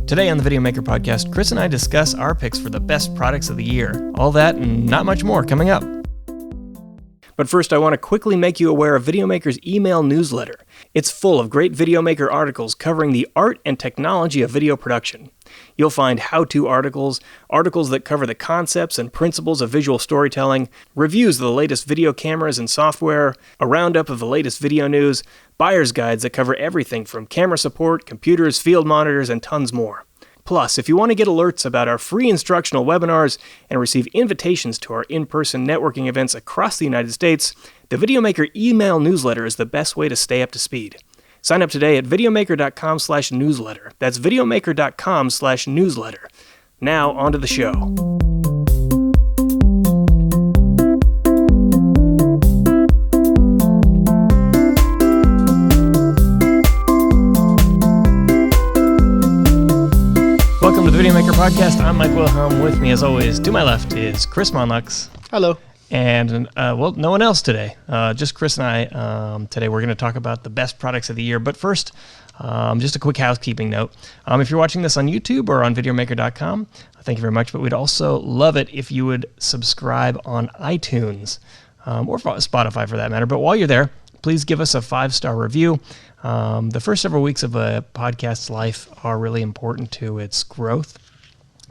Today on the Videomaker Podcast, Chris and I discuss our picks for the best products of the year. All that and not much more coming up. But first, I want to quickly make you aware of Videomaker's email newsletter. It's full of great Videomaker articles covering the art and technology of video production. You'll find how-to articles, articles that cover the concepts and principles of visual storytelling, reviews of the latest video cameras and software, a roundup of the latest video news, buyer's guides that cover everything from camera support, computers, field monitors, and tons more. Plus, if you want to get alerts about our free instructional webinars and receive invitations to our in-person networking events across the United States, the Videomaker email newsletter is the best way to stay up to speed. Sign up today at videomaker.com/newsletter. That's videomaker.com/newsletter. Now, on to the show. Welcome to the Videomaker Podcast. I'm Mike Wilhelm. With me, as always, to my left is Chris Monlux. Hello. And, no one else today. Just Chris and I. Today we're going to talk about the best products of the year. But first, just a quick housekeeping note. If you're watching this on YouTube or on videomaker.com, thank you very much. But we'd also love it if you would subscribe on iTunes or Spotify for that matter. But while you're there, please give us a 5-star review. The first several weeks of a podcast's life are really important to its growth.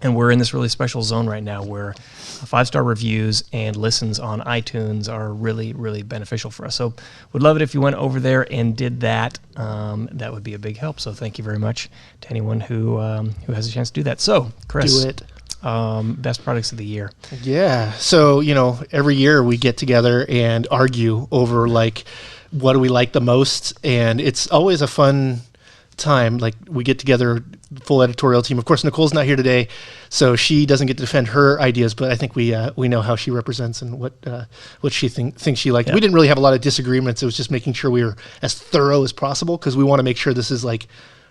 And we're in this really special zone right now where 5-star reviews and listens on iTunes are really, really beneficial for us. So we'd love it if you went over there and did that. That would be a big help. So thank you very much to anyone who has a chance to do that. So, Chris. Do it. Best products of the year. Yeah. So, every year we get together and argue over, what do we like the most? And it's always a fun time. We get together, full editorial team. Of course, Nicole's not here today, so she doesn't get to defend her ideas, but I think we know how she represents and what she thinks she liked. Yeah. We didn't really have a lot of disagreements. It was just making sure we were as thorough as possible because we want to make sure this is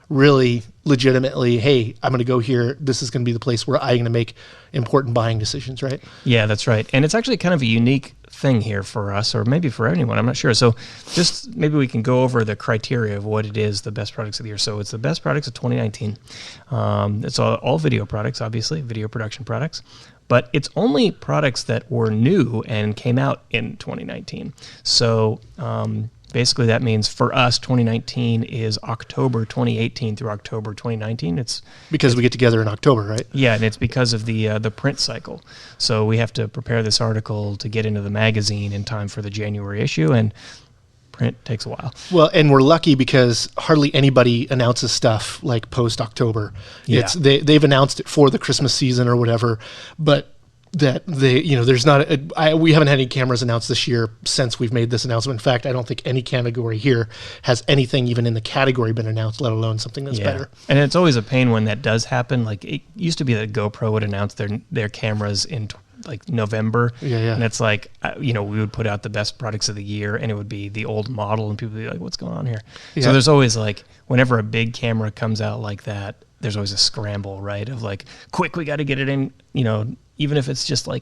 really legitimately, hey, I'm going to go here. This is going to be the place where I'm going to make important buying decisions, right? Yeah, that's right. And it's actually kind of a unique thing here for us, or maybe for anyone, I'm not sure. So just maybe we can go over the criteria of what it is, the best products of the year. So it's the best products of 2019. It's all video products, obviously, video production products. But it's only products that were new and came out in 2019. So basically, that means for us, 2019 is October 2018 through October 2019. It's because we get together in October, right? Yeah, and it's because of the print cycle. So we have to prepare this article to get into the magazine in time for the January issue, and print takes a while. Well, and we're lucky because hardly anybody announces stuff post-October. Yeah. They've announced it for the Christmas season or whatever, but that there's not we haven't had any cameras announced this year since we've made this announcement. In fact, I don't think any category here has anything even in the category been announced, let alone something that's better. And it's always a pain when that does happen. It used to be that GoPro would announce their cameras in November. Yeah. And it's we would put out the best products of the year and it would be the old model and people would be like, what's going on here? Yeah. So there's always whenever a big camera comes out like that, there's always a scramble, right? Of quick, we got to get it in, even if it's just a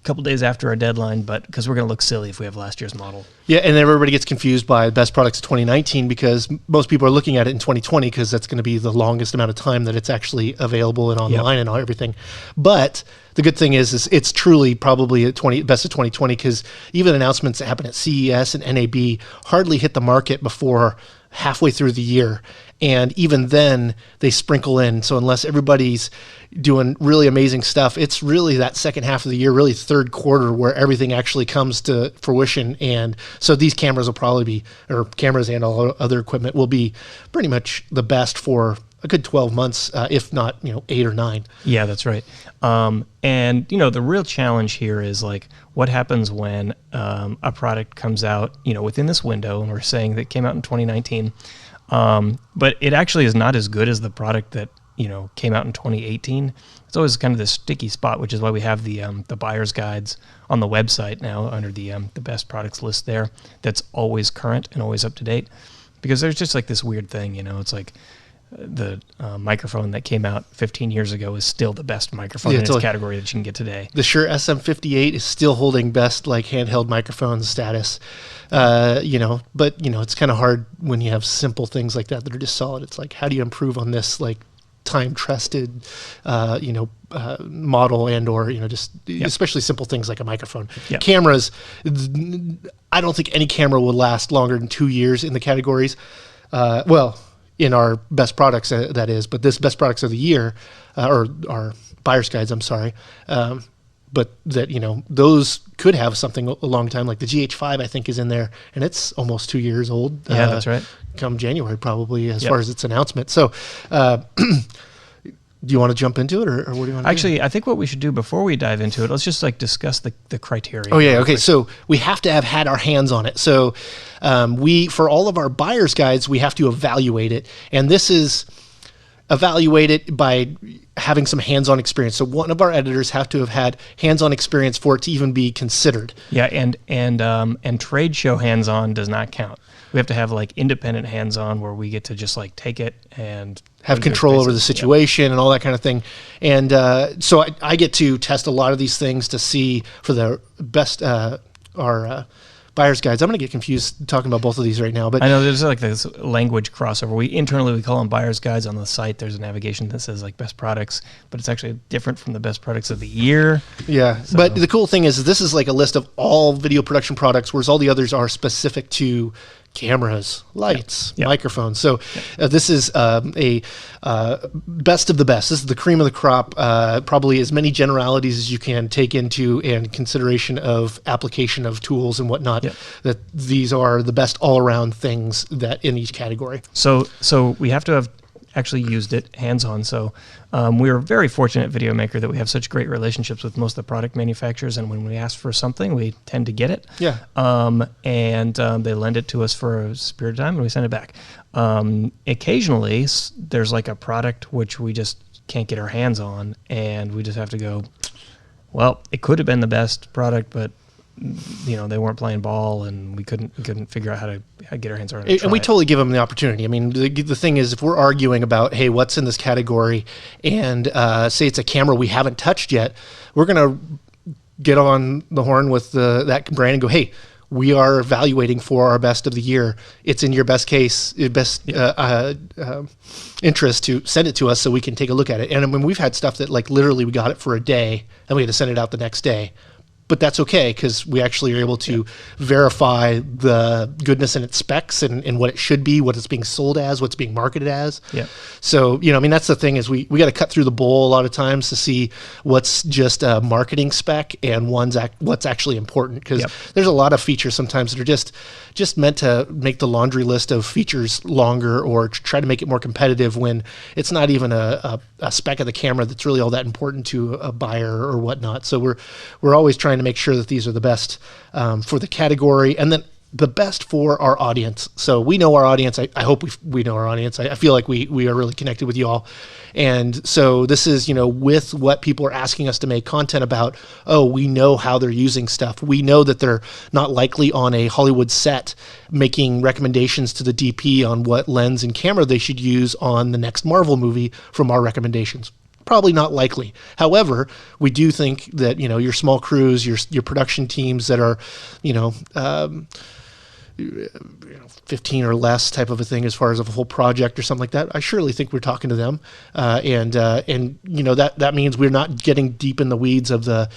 couple days after our deadline, but because we're going to look silly if we have last year's model. Yeah, and everybody gets confused by best products of 2019 because most people are looking at it in 2020 because that's going to be the longest amount of time that it's actually available and online and everything. But the good thing is it's truly probably best of 2020 because even announcements that happen at CES and NAB hardly hit the market before halfway through the year. And even then, they sprinkle in. So unless everybody's doing really amazing stuff, it's really that second half of the year, really third quarter, where everything actually comes to fruition. And so these cameras will probably be, or cameras and all other equipment will be pretty much the best for a good 12 months, if not 8 or 9. Yeah, that's right. And the real challenge here is what happens when a product comes out within this window, and we're saying that it came out in 2019. But it actually is not as good as the product that came out in 2018. It's always kind of this sticky spot, which is why we have the buyer's guides on the website now under the best products list there. That's always current and always up to date, because there's just this weird thing, it's microphone that came out 15 years ago is still the best microphone in its category that you can get today. The Shure SM58 is still holding best like handheld microphone status. But it's kind of hard when you have simple things like that are just solid. It's like, how do you improve on this like time-trusted, model or especially simple things like a microphone. Yep. Cameras, I don't think any camera will last longer than 2 years in the categories. In our best products, that is, but this best products of the year, or our buyer's guides, I'm sorry. But that, those could have something a long time, like the GH5, I think, is in there, and it's almost 2 years old. Yeah, that's right. Come January, probably, as far as its announcement. So, do you want to jump into it, or what do you want to Actually, I think what we should do before we dive into it, let's just like discuss the criteria. Oh, yeah, okay. So we have to have had our hands on it. So for all of our buyer's guides, we have to evaluate it. And this is evaluated by having some hands-on experience. So one of our editors have to have had hands-on experience for it to even be considered. Yeah, and trade show hands-on does not count. We have to have like independent hands-on where we get to just like take it and have control over the situation and all that kind of thing. And so I get to test a lot of these things to see for the best our buyer's guides. I'm going to get confused talking about both of these right now. But I know there's like this language crossover. We call them buyer's guides on the site. There's a navigation that says like best products, but it's actually different from the best products of the year. Yeah, so. But the cool thing is this is like a list of all video production products, whereas all the others are specific to cameras, lights, microphones. So this is a best of the best. This is the cream of the crop. Probably as many generalities as you can take into and consideration of application of tools and whatnot. That these are the best all-around things that in each category. So we have to have actually used it hands-on. So we are very fortunate at Videomaker that we have such great relationships with most of the product manufacturers, and when we ask for something, we tend to get it. Yeah. And they lend it to us for a period of time, and we send it back. Occasionally, there's like a product which we just can't get our hands on, and we just have to go, well, it could have been the best product, but they weren't playing ball, and we couldn't figure out how to get our hands around it. And we totally give them the opportunity. I mean, the thing is, if we're arguing about, hey, what's in this category, and say it's a camera we haven't touched yet, we're going to get on the horn with that brand and go, hey, we are evaluating for our best of the year. It's in your best interest to send it to us so we can take a look at it. And I mean, we've had stuff that like literally we got it for a day, and we had to send it out the next day. But that's okay because we actually are able to verify the goodness in its specs and what it should be, what it's being sold as, what's being marketed as. Yeah. So, that's the thing is we got to cut through the bowl a lot of times to see what's just a marketing spec and what's actually important, because there's a lot of features sometimes that are just meant to make the laundry list of features longer or try to make it more competitive when it's not even a spec of the camera that's really all that important to a buyer or whatnot. So we're always trying to make sure that these are the best for the category, and then the best for our audience. So we know our audience. I hope we know our audience. I feel like we are really connected with you all. And so this is, with what people are asking us to make content about, we know how they're using stuff. We know that they're not likely on a Hollywood set making recommendations to the DP on what lens and camera they should use on the next Marvel movie from our recommendations. Probably not likely. However, we do think that, your small crews, your production teams that are, 15 or less type of a thing as far as a whole project or something like that, I surely think we're talking to them. And that means we're not getting deep in the weeds of the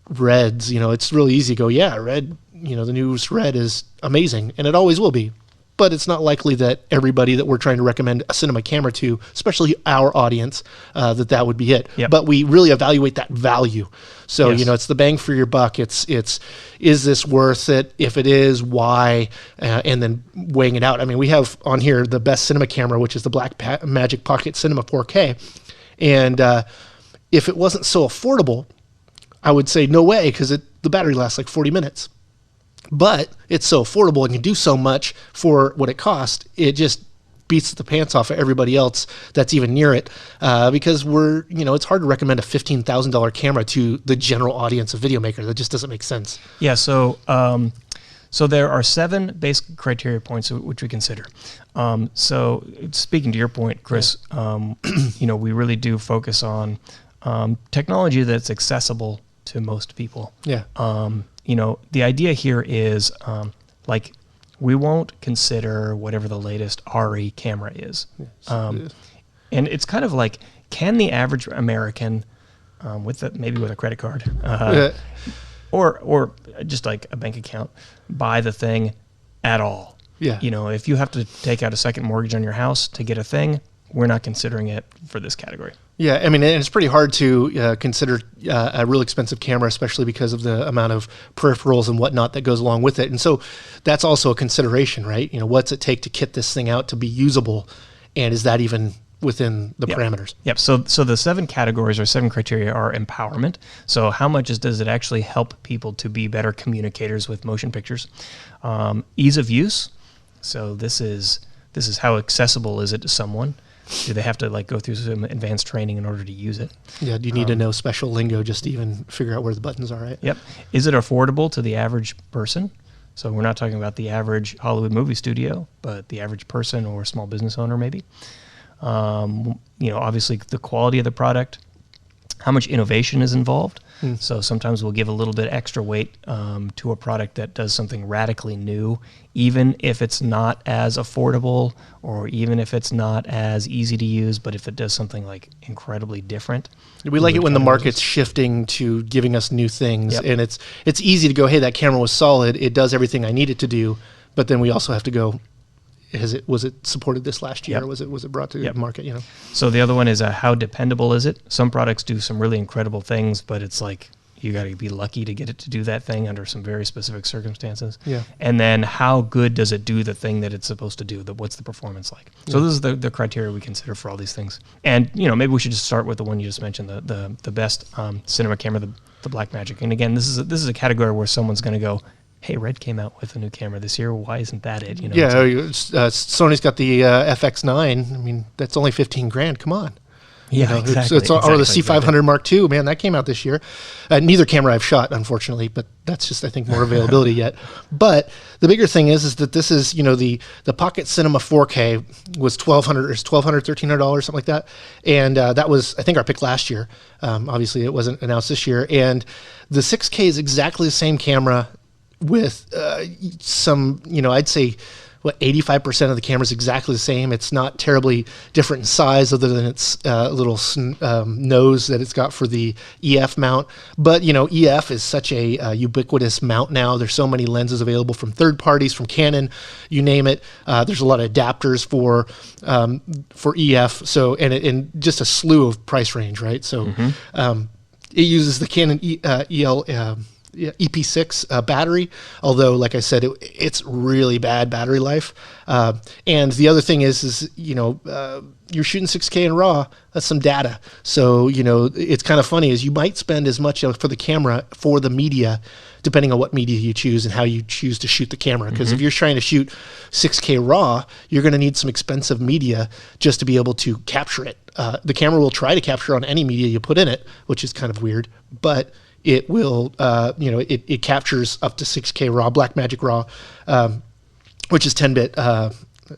reds. It's really easy to go, red, the newest red is amazing, and it always will be. But it's not likely that everybody that we're trying to recommend a cinema camera to, especially our audience, that would be it. Yep. But we really evaluate that value. So, it's the bang for your buck. It's is this worth it? If it is, why? And then weighing it out. I mean, we have on here the best cinema camera, which is the Blackmagic Pocket Cinema 4K. And if it wasn't so affordable, I would say no way, because the battery lasts like 40 minutes. But it's so affordable and you do so much for what it costs, it just beats the pants off of everybody else that's even near it, because it's hard to recommend a $15,000 camera to the general audience of Videomaker. That just doesn't make sense. Yeah, so So there are 7 basic criteria points which we consider. So speaking to your point, Chris, we really do focus on technology that's accessible to most people. Yeah. The idea here is we won't consider whatever the latest RE camera is. And it's kind of like, can the average American maybe with a credit card or just like a bank account buy the thing at all? Yeah. If you have to take out a second mortgage on your house to get a thing, we're not considering it for this category. Yeah, I mean, and it's pretty hard to consider a real expensive camera, especially because of the amount of peripherals and whatnot that goes along with it. And so that's also a consideration, right? What's it take to kit this thing out to be usable, and is that even within the parameters? Yep. So the 7 categories or 7 criteria are empowerment. So how much does it actually help people to be better communicators with motion pictures? Ease of use. So this is how accessible is it to someone? Do they have to go through some advanced training in order to use it? Yeah. Do you need to know special lingo just to even figure out where the buttons are, right? Yep. Is it affordable to the average person? So we're not talking about the average Hollywood movie studio, but the average person or small business owner maybe. Obviously the quality of the product, how much innovation is involved. So sometimes we'll give a little bit extra weight to a product that does something radically new, even if it's not as affordable or even if it's not as easy to use, but if it does something incredibly different. We like it when the market's shifting to giving us new things. Yep. And it's easy to go, hey, that camera was solid. It does everything I need it to do. But then we also have to go, was it supported this last year? Yep. Or was it brought to the market? So the other one is how dependable is it? Some products do some really incredible things, but it's you got to be lucky to get it to do that thing under some very specific circumstances. Yeah. And then how good does it do the thing that it's supposed to do? What's the performance like? So this is the criteria we consider for all these things. And maybe we should just start with the one you just mentioned, the best cinema camera, the Blackmagic. And again, this is a category where someone's going to go, hey, Red came out with a new camera this year. Why isn't that it? Sony's got the FX9. I mean, that's only $15,000. Come on. Yeah, exactly. Or the C500 Mark II, man, that came out this year. Neither camera I've shot, unfortunately, but that's just, I think, more availability yet. But the bigger thing is that this is, the Pocket Cinema 4K was $1,200, something like that. And that was, I think, our pick last year. Obviously, it wasn't announced this year. And the 6K is exactly the same camera with some, I'd say, 85% of the camera is exactly the same. It's not terribly different in size other than its little nose that it's got for the EF mount. But, EF is such a ubiquitous mount now. There's so many lenses available from third parties, from Canon, you name it. There's a lot of adapters for EF. So, and just a slew of price range, right? So it uses the Canon EP6 battery, although like I said, it's really bad battery life. And the other thing is you're shooting 6K in RAW. That's some data. So it's kind of funny is you might spend as much for the camera for the media, depending on what media you choose and how you choose to shoot the camera. Because if you're trying to shoot 6K RAW, you're going to need some expensive media just to be able to capture it. The camera will try to capture on any media you put in it, which is kind of weird, but it will, it captures up to 6K RAW, Blackmagic RAW, which is 10-bit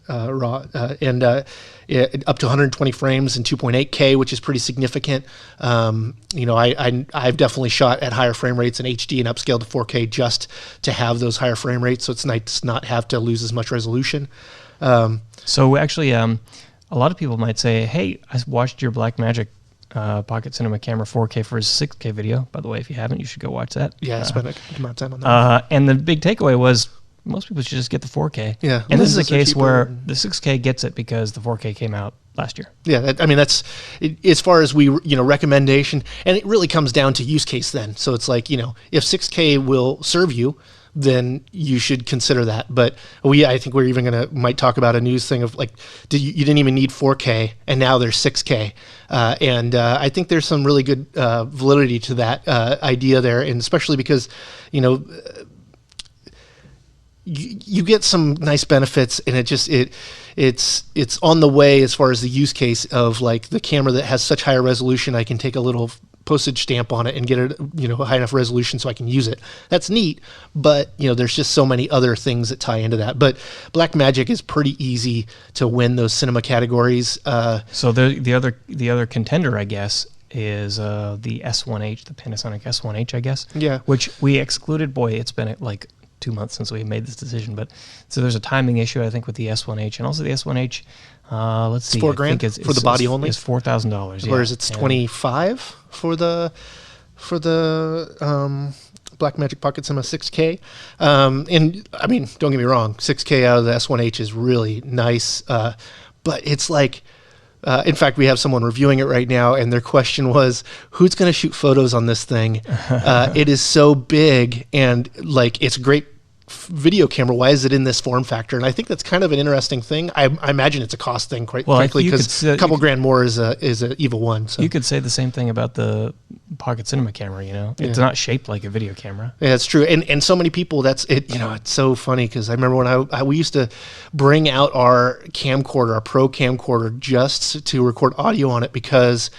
RAW, and up to 120 frames and 2.8K, which is pretty significant. I've definitely shot at higher frame rates in HD and upscaled to 4K just to have those higher frame rates, so it's nice to not have to lose as much resolution. So actually, a lot of people might say, hey, I watched your Blackmagic Pocket Cinema Camera 4K for his 6K video. By the way, if you haven't, you should go watch that. Yeah, I spent a good amount of time on that. And the big takeaway was most people should just get the 4K. Yeah, and this is a case where the 6K gets it because the 4K came out last year. Yeah, that's as far as recommendation, and it really comes down to use case then. So it's like, if 6K will serve you, then you should consider that. But I think we're even might talk about a news thing of you didn't even need 4K, and now there's 6K. And I think there's some really good validity to that idea there, and especially because, you get some nice benefits, and it's on the way as far as the use case of the camera that has such higher resolution. I can take a little postage stamp on it and get it, a high enough resolution so I can use it. That's neat, but there's just so many other things that tie into that. But Blackmagic is pretty easy to win those cinema categories. So the other contender, I guess, is the S1H, the Panasonic S1H, I guess. Yeah. Which we excluded. Boy, it's been like 2 months since we made this decision, but so there's a timing issue, I think, with the S1H, and also the S1H. Let's see, $4,000 for the body only. It's $4,000. Whereas it's $25 for the Blackmagic Pocket Cinema 6K. And I mean, don't get me wrong, 6K out of the S1H is really nice, but it's like. In fact, we have someone reviewing it right now, and their question was, who's going to shoot photos on this thing? It is so big, and like it's a great video camera. Why is it in this form factor? And I think that's kind of an interesting thing. I imagine it's a cost thing, quite frankly, because a couple grand more is a EVA 1. So. You could say the same thing about the Pocket Cinema camera, It's not shaped like a video camera. Yeah, that's true. And so many people, that's it. It's so funny because I remember when we used to bring out our camcorder, our pro camcorder, just to record audio on it because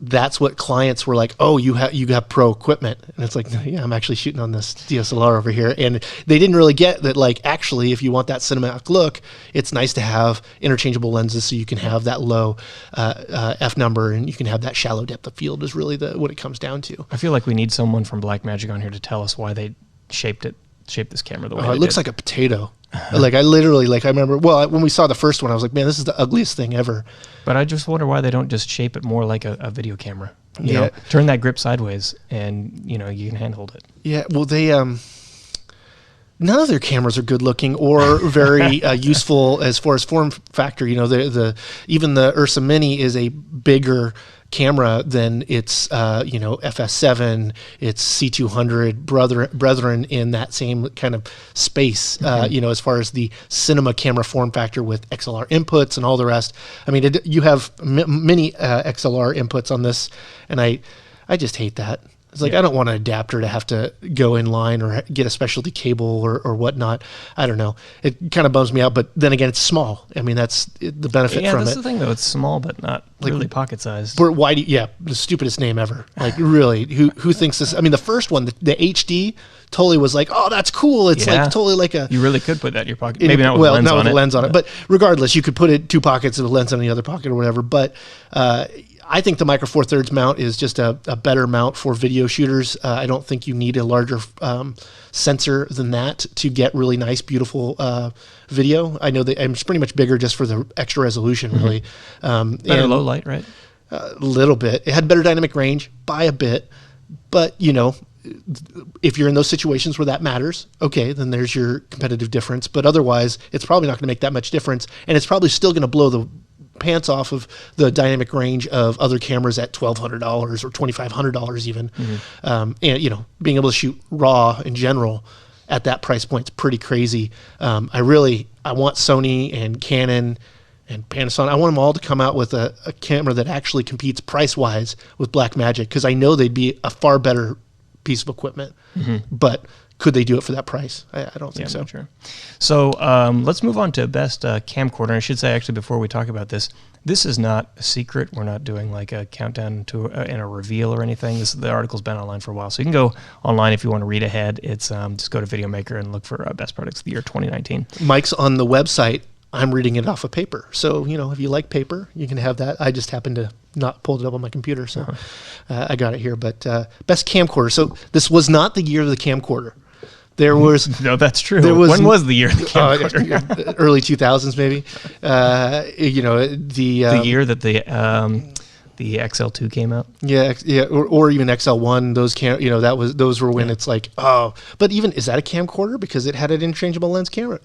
that's what clients were like, oh, you have pro equipment. And it's like, yeah, I'm actually shooting on this DSLR over here. And they didn't really get that, like, actually, if you want that cinematic look, it's nice to have interchangeable lenses so you can have that low F number and you can have that shallow depth of field is really what it comes down to. I feel like we need someone from Blackmagic on here to tell us why they shaped this camera the way it looks like a potato. Like I remember, when we saw the first one, I was like, man, this is the ugliest thing ever. But I just wonder why they don't just shape it more like a video camera. You know, turn that grip sideways and, you can handhold it. Yeah, well, they, none of their cameras are good looking or very useful as far as form factor. Even the Ursa Mini is a bigger camera than its FS7, its C200 brethren in that same kind of space, as far as the cinema camera form factor with XLR inputs and all the rest. I mean, you have many XLR inputs on this, and I just hate that. It's like, I don't want an adapter to have to go in line or get a specialty cable or whatnot. I don't know. It kind of bums me out, but then again, it's small. I mean, that's the benefit from it. Yeah, that's the thing, though. It's small, but not really pocket-sized. Why the stupidest name ever. Like, really, who thinks this? I mean, the first one, the HD, totally was like, oh, that's cool. It's like totally like a... You really could put that in your pocket. Maybe not with a lens on it. Not with a lens on it. But regardless, you could put it 2 pockets and a lens on the other pocket or whatever. But... I think the Micro Four Thirds mount is just a better mount for video shooters. I don't think you need a larger sensor than that to get really nice, beautiful video. I know that it's pretty much bigger just for the extra resolution, really. Better low light, right? A little bit. It had better dynamic range by a bit, but if you're in those situations where that matters, okay, then there's your competitive difference. But otherwise, it's probably not going to make that much difference, and it's probably still going to blow the pants off of the dynamic range of other cameras at $1,200 or $2,500 even. And being able to shoot RAW in general at that price point is pretty crazy. I want Sony and Canon and Panasonic. I want them all to come out with a camera that actually competes price wise with Blackmagic, because I know they'd be a far better piece of equipment. But could they do it for that price? I don't think so. Sure. So let's move on to best camcorder. And I should say, actually, before we talk about this is not a secret. We're not doing like a countdown to and a reveal or anything. The article's been online for a while, so you can go online if you want to read ahead. It's just go to Videomaker and look for best products of the year 2019. Mike's on the website. I'm reading it off of paper. So, if you like paper, you can have that. I just happened to not pull it up on my computer, so I got it here. But best camcorder. So this was not the year of the camcorder. There was no, that's true. When was the year of the camcorder? Early 2000s, maybe. The year that the XL2 came out. Yeah, or even XL1. Those were when it's like, oh. But even, is that a camcorder? Because it had an interchangeable lens camera.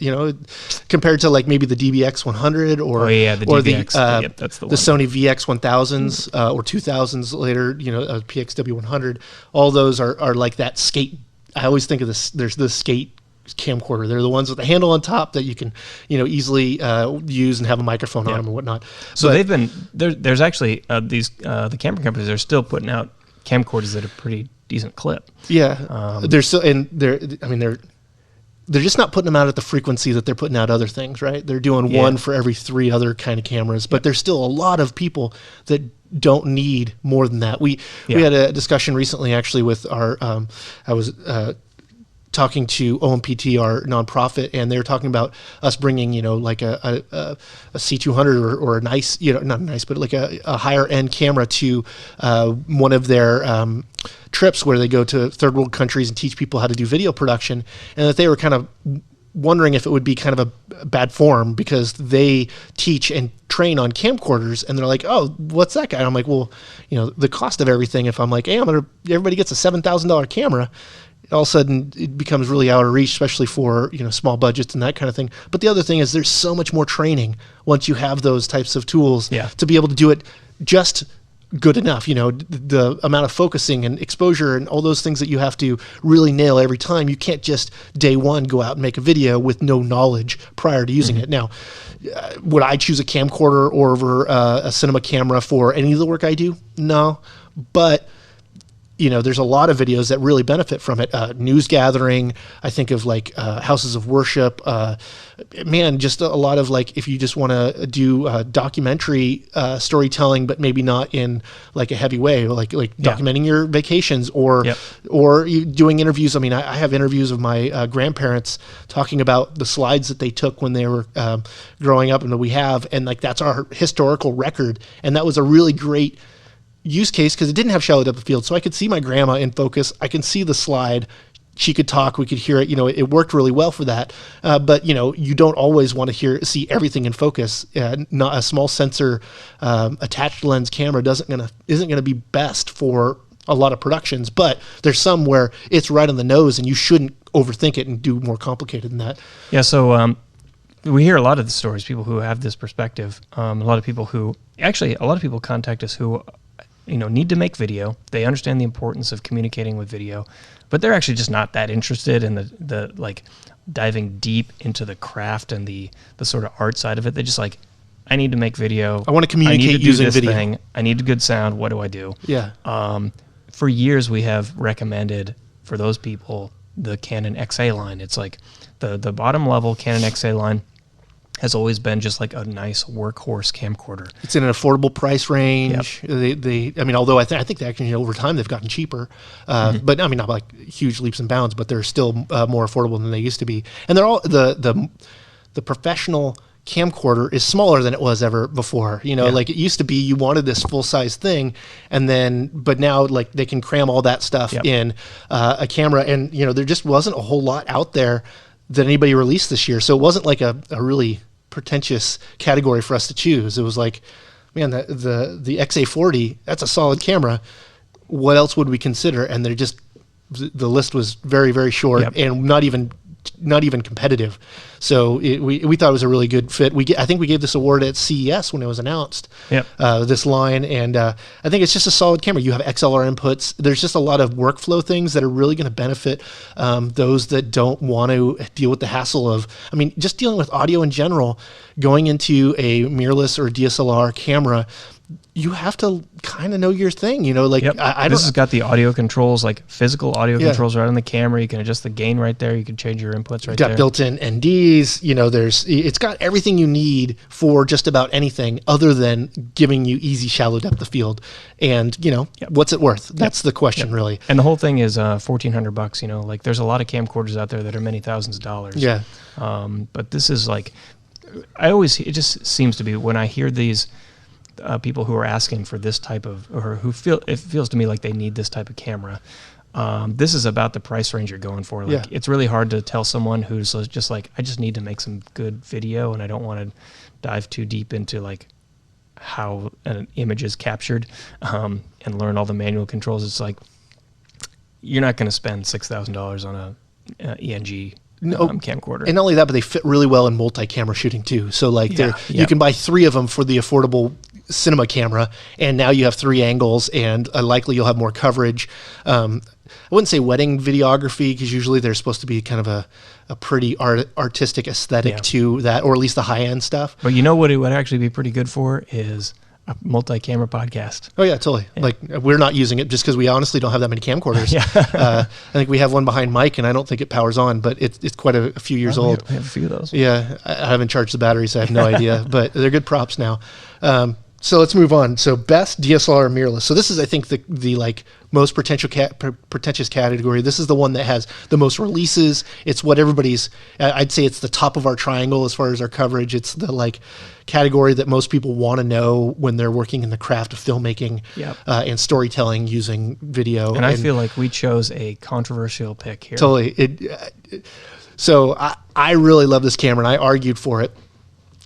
Compared to like maybe the DBX100 or the DBX. That's the Sony VX1000s or 2000s later. PXW100. All those are like that skate. I always think of this. There's the skate camcorder. They're the ones with the handle on top that you can, easily use and have a microphone on them and whatnot. So they've been there's actually the camera companies are still putting out camcorders at a pretty decent clip. Yeah, they're still they're just not putting them out at the frequency that they're putting out other things, right? They're doing one for every 3 other kind of cameras, but there's still a lot of people that don't need more than that. We had a discussion recently actually with our I was talking to OMPT, our nonprofit, and they were talking about us bringing, like a C200 or a nice, not nice, but like a higher end camera to one of their trips where they go to third world countries and teach people how to do video production, and that they were kind of wondering if it would be kind of a bad form because they teach and train on camcorders, and they're like, oh, what's that guy? And I'm like, well, the cost of everything, if I'm like, hey, everybody gets a $7,000 camera, all of a sudden it becomes really out of reach, especially for small budgets and that kind of thing. But the other thing is there's so much more training once you have those types of tools to be able to do it just good enough. The amount of focusing and exposure and all those things that you have to really nail every time. You can't just day one go out and make a video with no knowledge prior to using it. Now, would I choose a camcorder over a cinema camera for any of the work I do? No, but there's a lot of videos that really benefit from it. News gathering, I think of like houses of worship. Just a lot of like, if you just want to do documentary storytelling, but maybe not in like a heavy way, like documenting your vacations or you doing interviews. I mean, I have interviews of my grandparents talking about the slides that they took when they were growing up, and that we have, and like that's our historical record, and that was a really great use case because it didn't have shallow depth of field, so I could see my grandma in focus. I can see the slide. She could talk. We could hear it. It worked really well for that. But you don't always want to see everything in focus. Not a small sensor attached lens camera isn't gonna be best for a lot of productions. But there's some where it's right on the nose, and you shouldn't overthink it and do more complicated than that. Yeah. So we hear a lot of the stories. People who have this perspective. A lot of people contact us who need to make video. They understand the importance of communicating with video, but they're actually just not that interested in the like diving deep into the craft and the sort of art side of it. They're just like, I need to make video. I want to communicate using video. I need a good sound. What do I do? Yeah. For years we have recommended for those people the Canon XA line. It's like the bottom level Canon XA line has always been just like a nice workhorse camcorder. It's in an affordable price range. Yep. Although I think they actually over time they've gotten cheaper, but not like huge leaps and bounds, but they're still more affordable than they used to be. And they're all the professional camcorder is smaller than it was ever before. Like it used to be, you wanted this full size thing, but now like they can cram all that stuff in a camera, and there just wasn't a whole lot out there that anybody released this year. So it wasn't like a really pretentious category for us to choose. It was like, man, the XA40, that's a solid camera. What else would we consider? And the list was very, very short and not even competitive. So we thought it was a really good fit. I think we gave this award at CES when it was announced, this line. And I think it's just a solid camera. You have XLR inputs. There's just a lot of workflow things that are really going to benefit those that don't want to deal with the hassle of, just dealing with audio in general. Going into a mirrorless or DSLR camera, you have to kind of know your thing, I don't. This has got the audio controls, like physical audio controls right on the camera. You can adjust the gain right there. You can change your inputs right there. Got built-in NDs. It's got everything you need for just about anything other than giving you easy shallow depth of field. And what's it worth? That's the question, really. And the whole thing is $1,400. Like there's a lot of camcorders out there that are many thousands of dollars. Yeah. But this is like, it just seems to be when I hear these. People who are asking for this type of, or it feels to me like they need this type of camera. This is about the price range you're going for. Like it's really hard to tell someone who's just like, I just need to make some good video and I don't want to dive too deep into like how an image is captured and learn all the manual controls. It's like, you're not going to spend $6,000 on a ENG camcorder. And not only that, but they fit really well in multi-camera shooting too. So like you can buy 3 of them for the affordable cinema camera, and now you have 3 angles, and likely you'll have more coverage. I wouldn't say wedding videography, because usually there's supposed to be kind of a pretty artistic aesthetic to that, or at least the high-end stuff. But you know what it would actually be pretty good for is a multi-camera podcast. Oh yeah, totally. Yeah. Like we're not using it just because we honestly don't have that many camcorders. I think we have one behind Mike, and I don't think it powers on, but it's quite a few years old. We have a few of those. Yeah, I haven't charged the battery, so I have no idea. But they're good props now. So let's move on. So best DSLR mirrorless. So this is, I think, the like most pretentious category. This is the one that has the most releases. It's what everybody's, I'd say it's the top of our triangle as far as our coverage. It's the like category that most people want to know when they're working in the craft of filmmaking and storytelling using video. And I feel like we chose a controversial pick here. Totally. So I really love this camera, and I argued for it.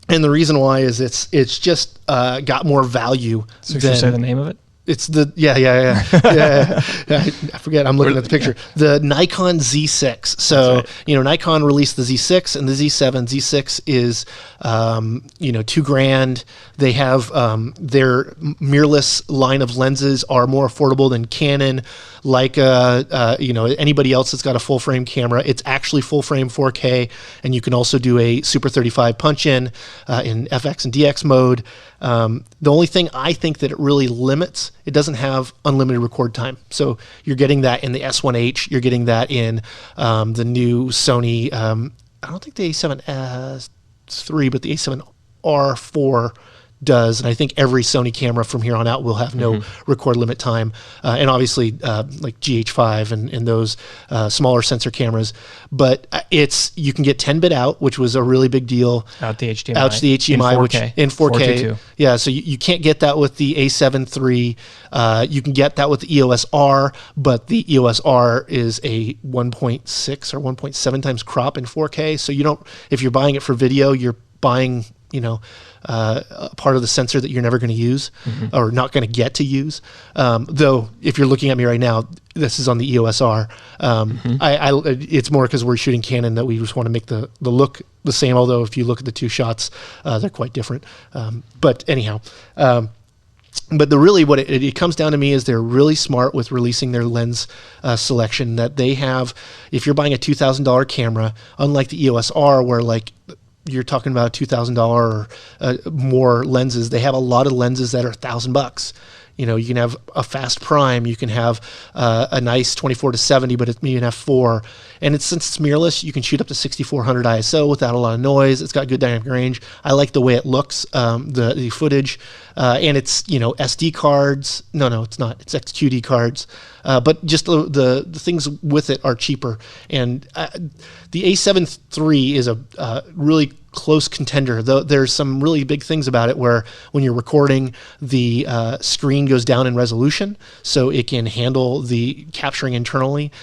And the reason why is it's just got more value. So should you say the name of it? It's the I forget. I'm looking at the picture. The Nikon Z6. So right. Nikon released the Z6 and the Z7. Z6 is $2,000. They have their mirrorless line of lenses are more affordable than Canon, Leica, anybody else that's got a full frame camera. It's actually full frame 4K, and you can also do a Super 35 punch-in in FX and DX mode. The only thing I think that it really limits, it doesn't have unlimited record time. So you're getting that in the S1H. You're getting that in the new Sony, I don't think the A7S3, but the A7R4 does, and I think every Sony camera from here on out will have no record limit time, and obviously like GH5 and those smaller sensor cameras. But you can get 10-bit out, which was a really big deal. Out the HDMI. Out to the HDMI, which in 4K. 422. Yeah, so you can't get that with the A7 III. You can get that with the EOS R, but the EOS R is a 1.6 or 1.7 times crop in 4K. So you don't. If you're buying it for video, you're buying a part of the sensor that you're never going to use or not going to get to use. Though, if you're looking at me right now, this is on the EOS R. It's more because we're shooting Canon that we just want to make the look the same, although if you look at the two shots, they're quite different. But anyhow, but what it comes down to me is they're really smart with releasing their lens selection that they have. If you're buying a $2,000 camera, unlike the EOS R, where like you're talking about $2,000 or more lenses, they have a lot of lenses that are $1,000. You can have a fast prime, you can have a nice 24-70, but you can have 4. And since it's mirrorless, you can shoot up to 6400 ISO without a lot of noise. It's got good dynamic range. I like the way it looks, the footage, and it's SD cards. No, it's not. It's XQD cards. But just the things with it are cheaper. And the A7 III is a really close contender, though there's some really big things about it where when you're recording, the screen goes down in resolution, so it can handle the capturing internally.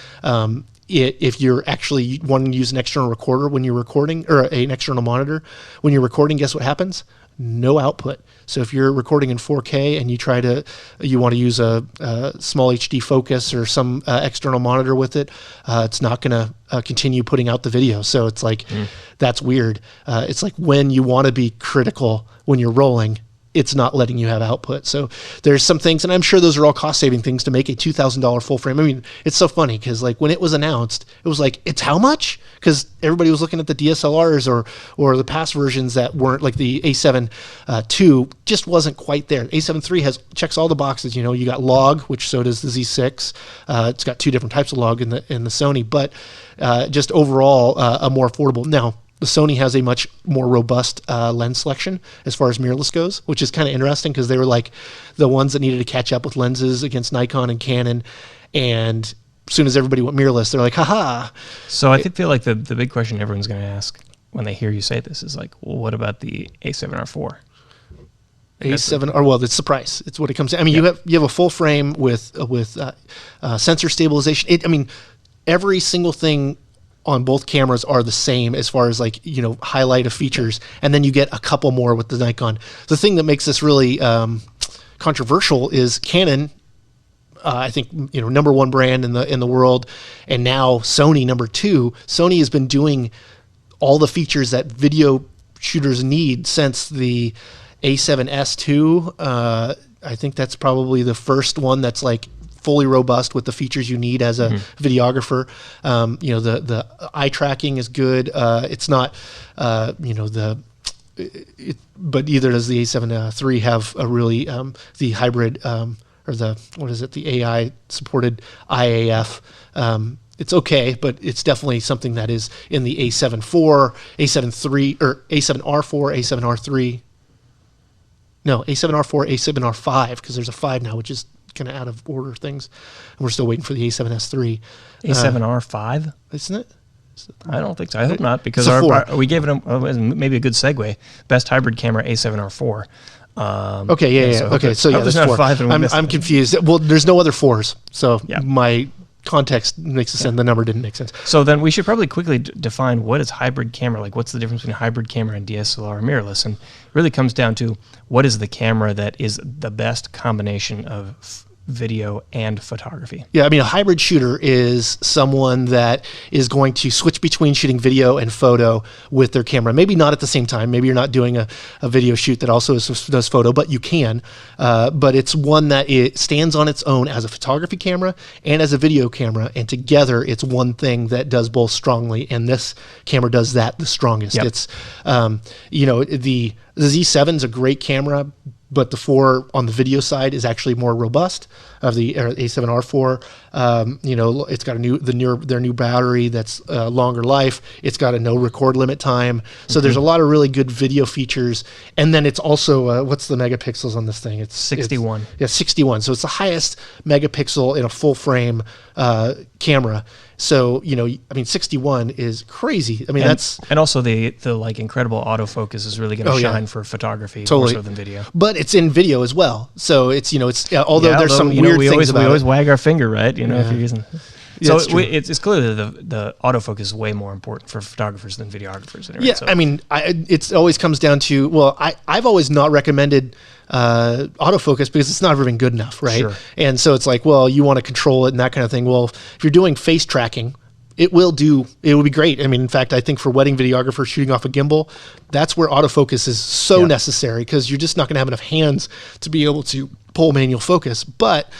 If you're actually wanting to use an external recorder when you're recording, or an external monitor, when you're recording, guess what happens? No output. So if you're recording in 4K and you want to use a small HD focus or some external monitor with it, it's not going to continue putting out the video. So it's like, that's weird. It's like when you want to be critical when you're rolling, it's not letting you have output. So there's some things, and I'm sure those are all cost-saving things to make a $2,000 full frame. I mean, it's so funny because like when it was announced, it was like, it's how much? Because everybody was looking at the DSLRs or the past versions that weren't like the A7 II just wasn't quite there. A7 III checks all the boxes. You got log, which so does the Z6. It's got 2 different types of log in the Sony, but just overall a more affordable. Now, the Sony has a much more robust lens selection as far as mirrorless goes, which is kind of interesting because they were like the ones that needed to catch up with lenses against Nikon and Canon. And as soon as everybody went mirrorless, they're like, haha. So I feel like the big question everyone's going to ask when they hear you say this is like, well, what about the A7R4? A7, or well, it's the price. It's what it comes to. I mean, you have a full frame with sensor stabilization. Every single thing on both cameras are the same as far as like, highlight of features. And then you get a couple more with the Nikon. The thing that makes this really controversial is Canon, I think, number 1 brand in the world. And now Sony, number 2. Sony has been doing all the features that video shooters need since the A7S II. I think that's probably the first one that's like fully robust with the features you need as a videographer. The eye tracking is good. It's not, but either does the A7 III have a really, the hybrid, or the AI supported IAF. It's okay, but it's definitely something that is in the A7 IV, A7 III, or A7R4, A7R3. No, A7R4, A7R5, because there's a 5 now, which is kind of out of order things. And we're still waiting for the A7S3. A7R5? Isn't it? I don't think so. I hope not, because we gave it maybe a good segue. Best hybrid camera, A7R4. Okay, So okay, so there's there's not 4. 5 and I'm confused. Well, there's no other 4s, so Yeah. my context makes sense. The number didn't make sense. So then we should probably quickly define what is hybrid camera. Like, what's the difference between hybrid camera and DSLR or mirrorless? And it really comes down to what is the camera that is the best combination of video and photography. Yeah, I mean, a hybrid shooter is someone that is going to switch between shooting video and photo with their camera. Maybe not at the same time. Maybe you're not doing a video shoot that also does photo, but you can. But it's one that it stands on its own as a photography camera and as a video camera, and together it's one thing that does both strongly, and this camera does that the strongest. Yep. It's, the Z7 is a great camera, but the 4 on the video side is actually more robust. Of the A7R4, it's got their new battery that's longer life. It's got a no record limit time. So there's a lot of really good video features. And then it's also what's the megapixels on this thing? It's 61. 61. So it's the highest megapixel in a full frame camera. So 61 is crazy. I mean, and also the like incredible autofocus is really going to shine for photography more so than video. But it's in video as well. So it's although there's some weird things about it. We always wag our finger, right? If you're using. Yeah, so it's clear that the autofocus is way more important for photographers than videographers. Anyway, yeah, so. I mean, it always comes down to, well, I've always not recommended autofocus because it's not even good enough, right? Sure. And so it's like, well, you want to control it and that kind of thing. Well, if you're doing face tracking, it will be great. I mean, in fact, I think for wedding videographers shooting off a gimbal, that's where autofocus is so necessary, because you're just not going to have enough hands to be able to pull manual focus. But,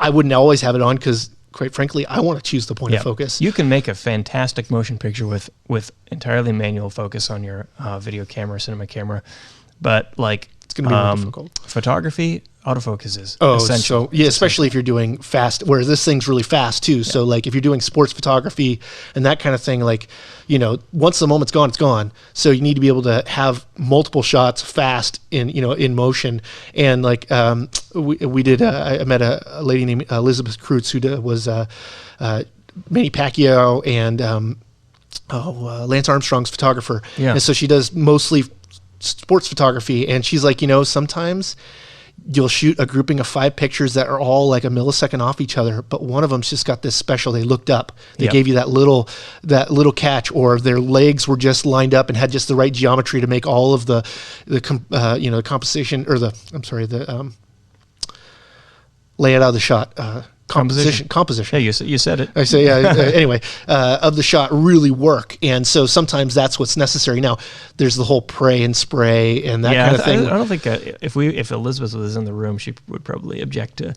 I wouldn't always have it on because, quite frankly, I want to choose the point of focus. You can make a fantastic motion picture with entirely manual focus on your video camera, cinema camera, but like it's going to be more difficult. Photography, autofocus is So essential. yeah, especially if you're doing fast, whereas this thing's really fast too. Yeah. So like if you're doing sports photography and that kind of thing, like, once the moment's gone, it's gone. So you need to be able to have multiple shots fast in motion. And like we did, I met a lady named Elizabeth Kreutz who was Manny Pacquiao and Lance Armstrong's photographer. Yeah. And so she does mostly sports photography, and she's like, sometimes you'll shoot a grouping of 5 pictures that are all like a millisecond off each other, but one of them's just got this special. They looked up, they gave you that little catch, or their legs were just lined up and had just the right geometry to make all of the composition, or the layout of the shot. Composition. Yeah, you said it. I say, anyway, of the shot really work. And so sometimes that's what's necessary. Now, there's the whole pray and spray and that kind of thing. I don't think if Elizabeth was in the room, she would probably object to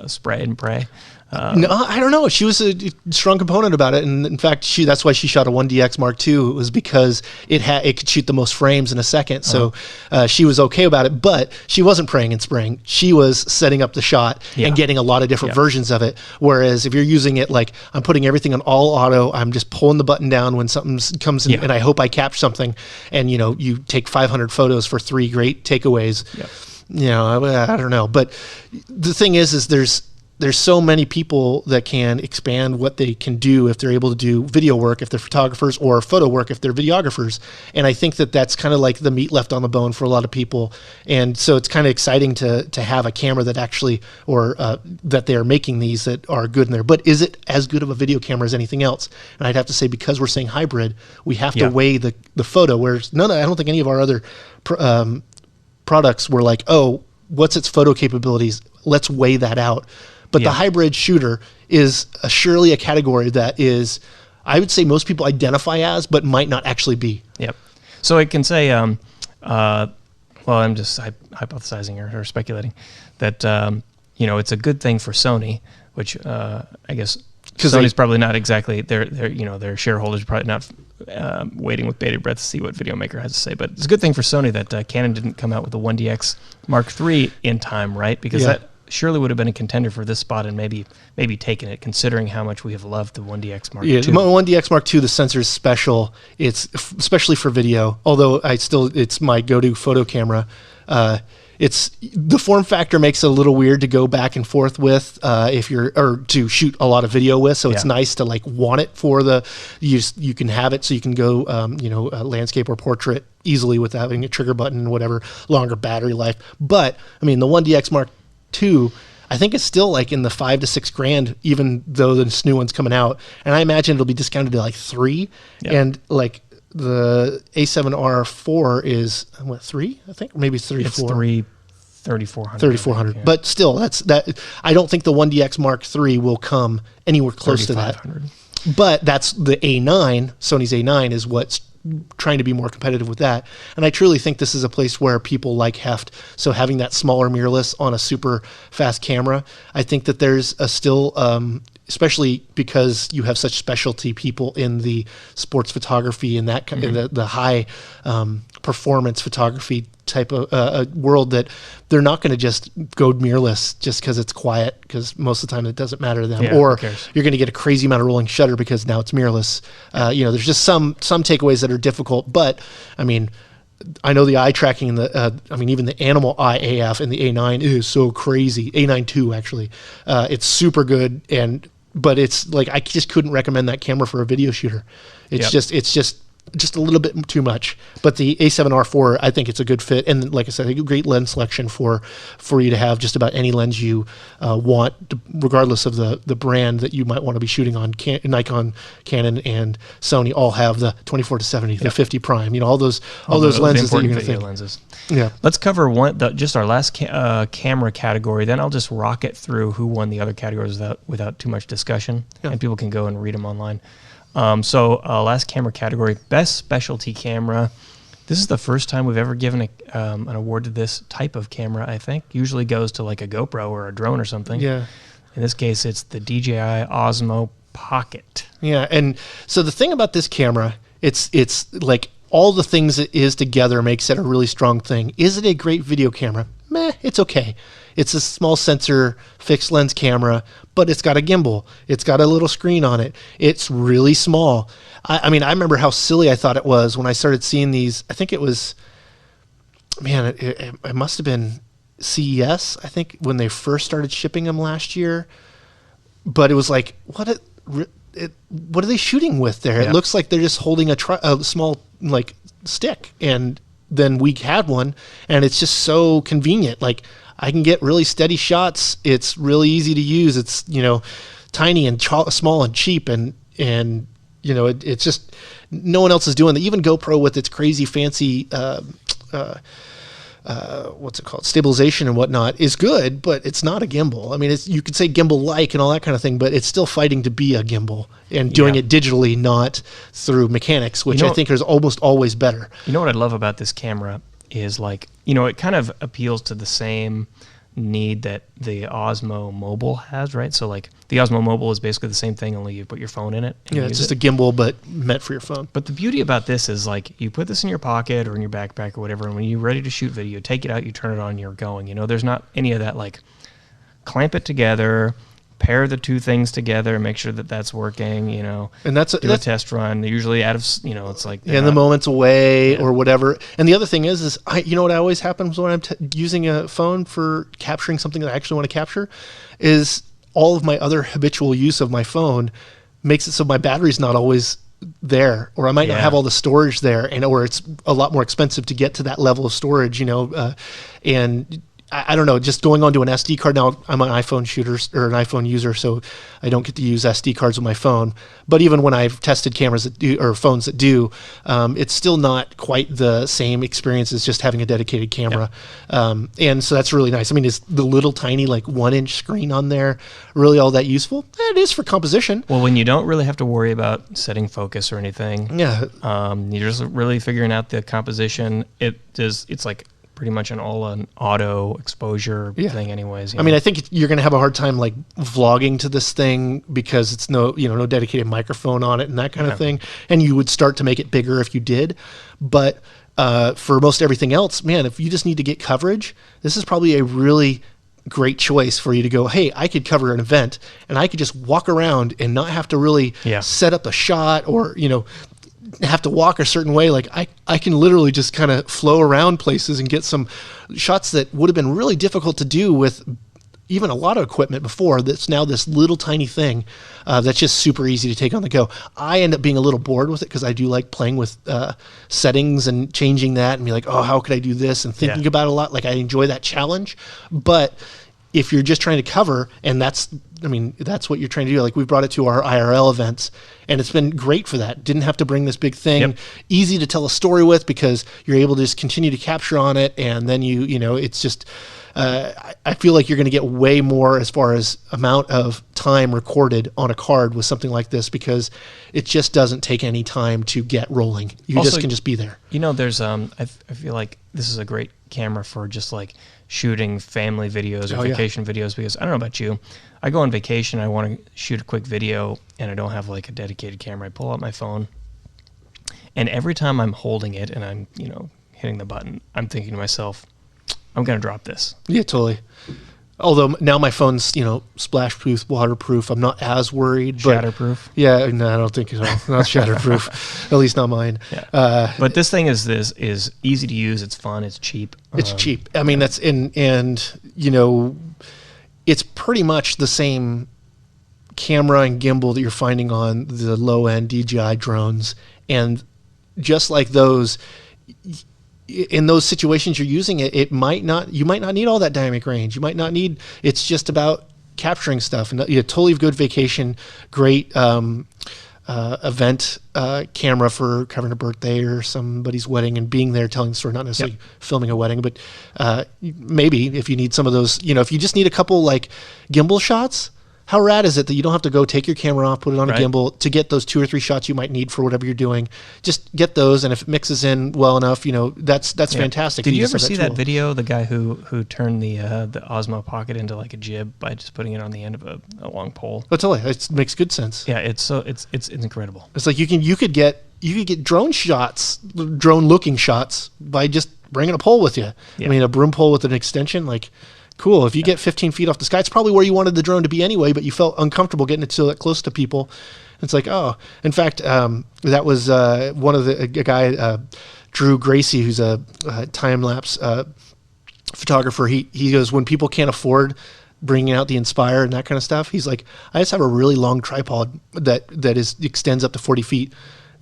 spray and pray. No, I don't know. She was a strong component about it, and in fact, that's why she shot a 1DX Mark II. It was because it could shoot the most frames in a second. So she was okay about it, but she wasn't praying and spraying. She was setting up the shot and getting a lot of different versions of it. Whereas if you're using it like, I'm putting everything on all auto, I'm just pulling the button down when something comes in, and I hope I catch something. And you take 500 photos for 3 great takeaways. I don't know, but the thing is there's so many people that can expand what they can do if they're able to do video work, if they're photographers, or photo work if they're videographers. And I think that's kind of like the meat left on the bone for a lot of people. And so it's kind of exciting to have a camera that actually, or that they are making these that are good in there. But is it as good of a video camera as anything else? And I'd have to say, because we're saying hybrid, we have to weigh the photo, whereas I don't think any of our other products were like, oh, what's its photo capabilities? Let's weigh that out. But the hybrid shooter is surely a category that is, I would say, most people identify as, but might not actually be. Yep. So I can say, I'm just hypothesizing or speculating that it's a good thing for Sony, which I guess Sony's probably not exactly their shareholders are probably not waiting with bated breath to see what Videomaker has to say. But it's a good thing for Sony that Canon didn't come out with the 1DX Mark III in time, right? Because surely would have been a contender for this spot and maybe taken it, considering how much we have loved the 1DX Mark II. Yeah, the 1DX Mark II, the sensor is special. It's especially for video, although it's my go-to photo camera. It's the form factor makes it a little weird to go back and forth with or to shoot a lot of video with. So it's nice to like want it for you can have it so you can go landscape or portrait easily without having a trigger button and whatever, longer battery life. But I mean, the 1DX Mark II, I think it's still like in the $5,000 to $6,000, even though this new one's coming out. And I imagine it'll be discounted to like $3,000. Yep. And like the A7R4 is what, $3,000, I think, or maybe it's $3,400. It's $3,400. $3,400. But still, that. I don't think the 1DX Mark III will come anywhere close to that. But that's the A9. Sony's A9 is what's trying to be more competitive with that. And I truly think this is a place where people like heft. So having that smaller mirrorless on a super fast camera, I think that there's a still, especially because you have such specialty people in the sports photography and that in the high performance photography type of world, that they're not going to just go mirrorless just because it's quiet, because most of the time it doesn't matter to them. Yeah, or you're going to get a crazy amount of rolling shutter because now it's mirrorless. There's just some takeaways that are difficult. But I mean, I know the eye tracking and even the animal eye AF and the A9 is so crazy. A9 II actually, it's super good, but it's like I just couldn't recommend that camera for a video shooter. It's just a little bit too much. But the A7R4, I think it's a good fit, and like I said, a great lens selection for you to have just about any lens you want, regardless of the brand that you might want to be shooting on. Nikon, Canon, and Sony all have the 24 to 70, the 50 prime. All those lenses that you're going to think. Lenses. Yeah. Let's cover just our last camera category. Then I'll just rocket through who won the other categories without too much discussion, and people can go and read them online. Last camera category, best specialty camera. This is the first time we've ever given an award to this type of camera, I think. Usually goes to like a GoPro or a drone or something. Yeah. In this case, it's the Dji Osmo Pocket. Yeah, and so the thing about this camera, it's like all the things it is together makes it a really strong thing. Is it a great video camera? Meh, it's okay. It's a small sensor, fixed lens camera, but it's got a gimbal. It's got a little screen on it. It's really small. I mean, I remember how silly I thought it was when I started seeing these. I think it was, it must have been CES, I think, when they first started shipping them last year. But it was like, what are they shooting with there? Yeah. It looks like they're just holding a small like stick. And then we had one, and it's just so convenient. Like, I can get really steady shots. It's really easy to use. It's, tiny and small and cheap, and it's just no one else is doing that. Even GoPro with its crazy fancy what's it called, stabilization and whatnot is good, but it's not a gimbal. I mean, you could say gimbal-like and all that kind of thing, but it's still fighting to be a gimbal and doing it digitally, not through mechanics, which I think is almost always better. You know what I love about this camera is, like, it kind of appeals to the same need that the Osmo Mobile has, right? So like the Osmo Mobile is basically the same thing, only you put your phone in it. Yeah, it's just a gimbal, but meant for your phone. But the beauty about this is, like, you put this in your pocket or in your backpack or whatever, and when you're ready to shoot video, take it out, you turn it on, you're going. There's not any of that, like, clamp it together, pair the two things together, make sure that that's working, and that's a test run. They're usually out of, it's like, and the moment's away or whatever. And the other thing is what always happens when I'm using a phone for capturing something that I actually want to capture is all of my other habitual use of my phone makes it so my battery's not always there, or I might not have all the storage there, or it's a lot more expensive to get to that level of storage, and I don't know, just going onto an SD card. Now, I'm an iPhone shooter or an iPhone user, so I don't get to use SD cards with my phone. But even when I've tested cameras that do, or phones that do, it's still not quite the same experience as just having a dedicated camera. Yep. And so that's really nice. I mean, is the little tiny, like, 1-inch screen on there really all that useful? It is for composition. Well, when you don't really have to worry about setting focus or anything, you're just really figuring out the composition. It's like pretty much an auto exposure thing anyways. I mean, I think you're going to have a hard time, like, vlogging to this thing because it's no dedicated microphone on it and that kind of thing. And you would start to make it bigger if you did. But for most everything else, man, if you just need to get coverage, this is probably a really great choice for you to go, hey, I could cover an event and I could just walk around and not have to really set up the shot or, have to walk a certain way. Like I can literally just kind of flow around places and get some shots that would have been really difficult to do with even a lot of equipment before. That's now this little tiny thing that's just super easy to take on the go. I end up being a little bored with it because I do like playing with settings and changing that and be like, oh, how could I do this? And thinking about it a lot. Like I enjoy that challenge. But if you're just trying to cover, and that's what you're trying to do. Like we brought it to our IRL events and it's been great for that. Didn't have to bring this big thing, easy to tell a story with because you're able to just continue to capture on it. And then it's just, I feel like you're going to get way more as far as amount of time recorded on a card with something like this because it just doesn't take any time to get rolling. You also, just can just be there. There's I feel like this is a great camera for just like shooting family videos or vacation videos because I don't know about you. I go on vacation, I want to shoot a quick video and I don't have like a dedicated camera. I pull out my phone and every time I'm holding it and I'm, hitting the button, I'm thinking to myself, I'm going to drop this. Yeah, totally. Although now my phone's, splash-proof, waterproof. I'm not as worried. Shatterproof? Yeah, no, I don't think so. Not shatterproof. At least not mine. Yeah. But this thing is easy to use. It's fun. It's cheap. It's cheap. I mean, that's it's pretty much the same camera and gimbal that you're finding on the low-end DJI drones. And just like those, in those situations you're using it, you might not need all that dynamic range. You might not need, it's just about capturing stuff. And totally good vacation, great event camera for covering a birthday or somebody's wedding and being there telling the story, not necessarily filming a wedding, but maybe if you need some of those, if you just need a couple like gimbal shots, how rad is it that you don't have to go take your camera off, put it on a gimbal to get those 2 or 3 shots you might need for whatever you're doing? Just get those, and if it mixes in well enough, that's fantastic. Did you ever see that video? The guy who turned the Osmo Pocket into like a jib by just putting it on the end of a long pole. Oh, totally. It makes good sense. Yeah, it's incredible. It's like you could get drone shots, drone looking shots by just bringing a pole with you. Yeah. I mean, a broom pole with an extension, like. Cool. If you get 15 feet off the sky, it's probably where you wanted the drone to be anyway, but you felt uncomfortable getting it so that close to people. It's like, oh, in fact, that was one of a guy, Drew Gracie, who's a time-lapse photographer. He goes, when people can't afford bringing out the Inspire and that kind of stuff, he's like, I just have a really long tripod that extends up to 40 feet.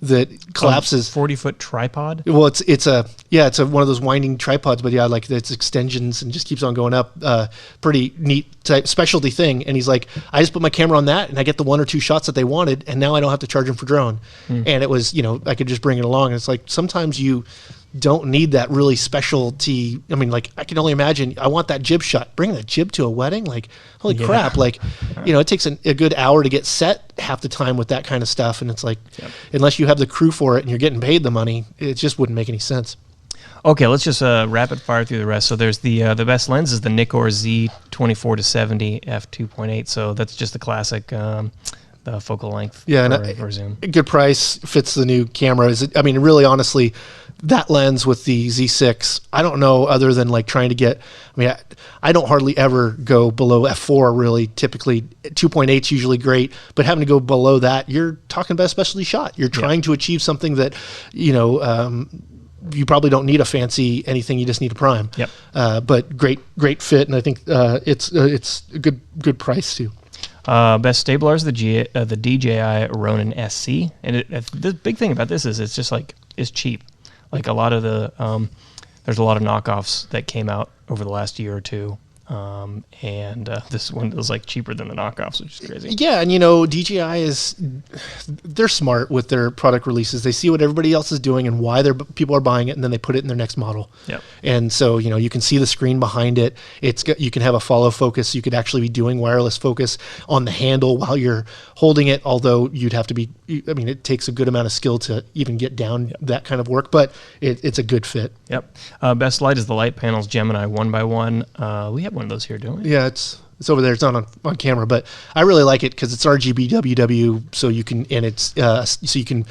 That collapses. 40-foot tripod? Well, it's one of those winding tripods, but like it's extensions and just keeps on going up. Pretty neat type specialty thing. And he's like, I just put my camera on that and I get the 1 or 2 shots that they wanted, and now I don't have to charge them for drone. And it was, I could just bring it along. And it's like sometimes you don't need that really specialty. I mean, like I can only imagine. I want that jib shot. Bring that jib to a wedding, like holy crap! Like, it takes a good hour to get set half the time with that kind of stuff, and it's like, unless you have the crew for it and you're getting paid the money, it just wouldn't make any sense. Okay, let's just rapid fire through the rest. So there's the best lens is the Nikon Z24-70 f2.8. So that's just the classic. The focal length for zoom. Good price, fits the new camera. Really honestly, that lens with the Z6, I don't know other than like trying to get, I don't hardly ever go below f4 really. Typically 2.8 is usually great, but having to go below that, you're talking about a specialty shot. You're trying to achieve something that, you probably don't need a fancy anything. You just need a prime. But great fit. And I think it's a good price too. Best stabilizers, the DJI Ronin SC, and the big thing about this is it's just like it's cheap. Like a lot of there's a lot of knockoffs that came out over the last year or two, and this one was like cheaper than the knockoffs, which is crazy. Yeah, and DJI they're smart with their product releases. They see what everybody else is doing and why people are buying it, and then they put it in their next model. Yep. And so you can see the screen behind it. You can have a follow focus. You could actually be doing wireless focus on the handle while you're holding it. Although you'd have to be. It takes a good amount of skill to even get down that kind of work, but it's a good fit. Yep. Best light is the Light Panels Gemini 1x1. We have one of those here, don't we? Yeah, it's over there. It's not on camera, but I really like it because it's RGB WW, so you can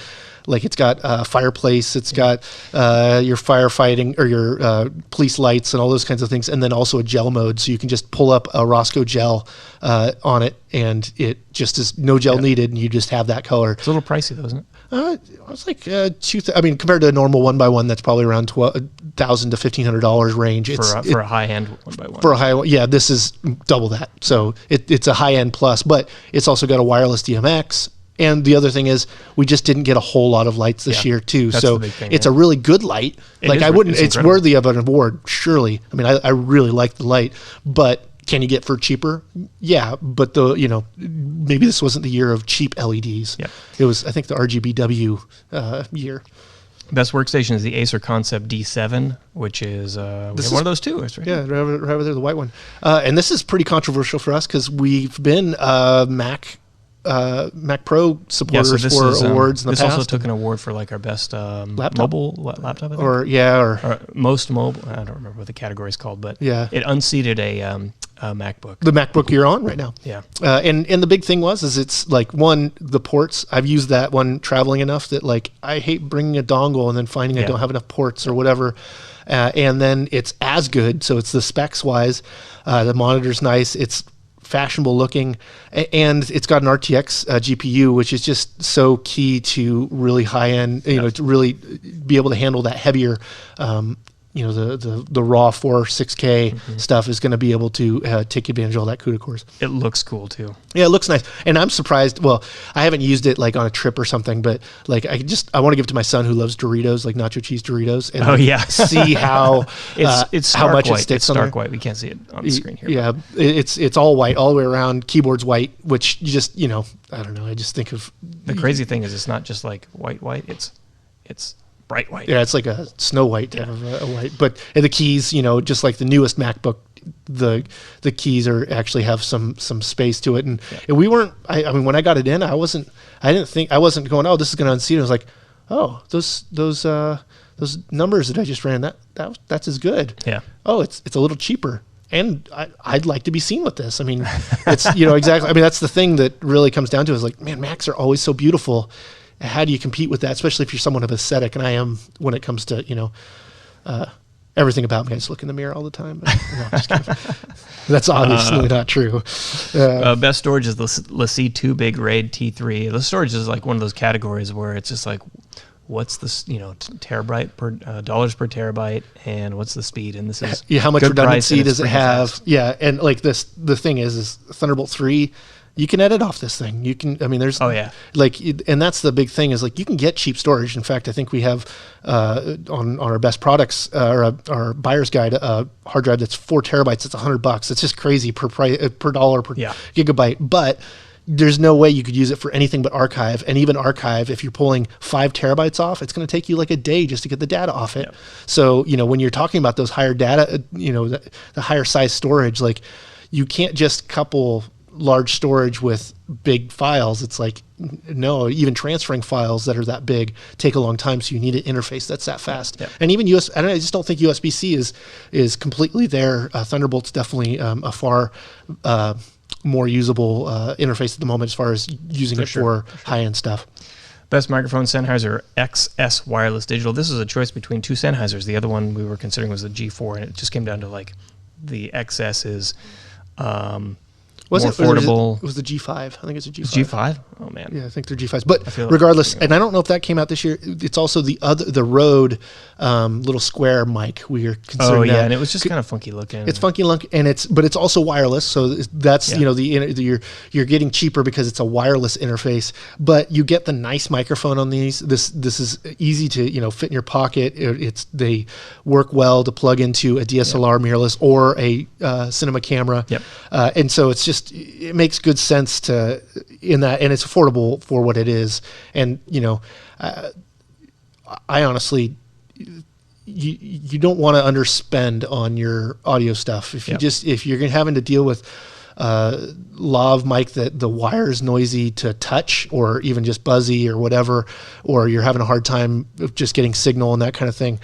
Like it's got a fireplace, it's got your firefighting or your police lights and all those kinds of things, and then also a gel mode, so you can just pull up a Roscoe gel on it, and it just is no gel needed, and you just have that color. It's a little pricey though, isn't it? It was like compared to a normal 1x1, that's probably around $1,000 to $1,500 range. For a high-end 1x1. For a high, this is double that. So it's a high-end plus, but it's also got a wireless DMX. And the other thing is, we just didn't get a whole lot of lights this year too. That's so the big thing, it's a really good light. It's worthy of an award, surely. I mean, I really like the light, but can you get for cheaper? Yeah, but maybe this wasn't the year of cheap LEDs. Yeah. It was, I think, the RGBW year. Best workstation is the Acer Concept D7, which is one of those too. Right? Yeah, right over there, the white one. And this is pretty controversial for us because we've been Mac Pro supporters for awards in the past. This also took an award for like our best mobile laptop, I think. Or most mobile. I don't remember what the category is called, but it unseated a MacBook. The MacBook you're on right now. Yeah. And the big thing is it's like, the ports. I've used that one traveling enough that like I hate bringing a dongle and then finding I don't have enough ports or whatever. And then it's as good. So it's the specs wise. The monitor's nice. It's fashionable looking, and it's got an RTX GPU, which is just so key to really high end, to really be able to handle that heavier, the raw 6K stuff is going to be able to take advantage of all that CUDA cores. It looks cool too. Yeah, it looks nice. And I'm surprised. Well, I haven't used it like on a trip or something, but like I want to give it to my son who loves Doritos, like nacho cheese Doritos, and see how it's how much white. it sticks it's on stark there. white. We can't see it on the screen here. Yeah, it's all white all the way around. Keyboard's white, which you just I don't know. I just think of the crazy thing is it's not just like white. It's bright white. Yeah, it's like a Snow White type of a white. But the keys, just like the newest MacBook, the keys actually have some space to it. And we weren't. I mean, when I got it in, I wasn't going, oh, this is going to unseat it. I was like, oh, those numbers that I just ran, that's as good. Yeah. Oh, it's a little cheaper. And I'd like to be seen with this. I mean, it's exactly. I mean, that's the thing that really comes down to is like, man, Macs are always so beautiful. How do you compete with that, especially if you're someone of aesthetic? And I am when it comes to, everything about me. I just look in the mirror all the time. But, no, I'm just kidding. That's obviously not true. Best storage is the LaCie Big RAID T3. The storage is like one of those categories where it's just like, what's the terabyte per dollars per terabyte, and what's the speed? And this is how much redundancy does it have? Fast. Yeah, and like this, the thing is Thunderbolt 3. You can edit off this thing. You can, there's, and that's the big thing is like, you can get cheap storage. In fact, I think we have, on our best products, our buyer's guide, hard drive that's 4 terabytes. It's $100. It's just crazy per dollar per gigabyte. But there's no way you could use it for anything but archive. And even archive, if you're pulling 5 terabytes off, it's going to take you like a day just to get the data off it. Yeah. So, when you're talking about those higher data, the higher size storage, like you can't just couple large storage with big files. It's like, no, even transferring files that are that big take a long time. So you need an interface that's that fast. Yeah. And even I just don't think USB-C is completely there. Thunderbolt's definitely a far more usable interface at the moment as far as using it for high-end stuff. Best microphone, Sennheiser XS wireless digital. This is a choice between 2 Sennheisers. The other one we were considering was the G4, and it just came down to like the XS is more affordable. It was the G5. I think it's a G5. G5? Oh man. Yeah, I think they're G5s. But regardless, and I don't know if that came out this year. It's also the Rode little square mic we are considering. Oh yeah, and it was just kind of funky looking. It's funky looking, and it's also wireless. So that's you're getting cheaper because it's a wireless interface. But you get the nice microphone on these. This is easy to fit in your pocket. They work well to plug into a DSLR mirrorless or a cinema camera. Yep. And so it makes good sense in that, and it's affordable for what it is. And I honestly, you don't want to underspend on your audio stuff. If you're having to deal with lav mic that the wire is noisy to touch, or even just buzzy or whatever, or you're having a hard time just getting signal and that kind of thing,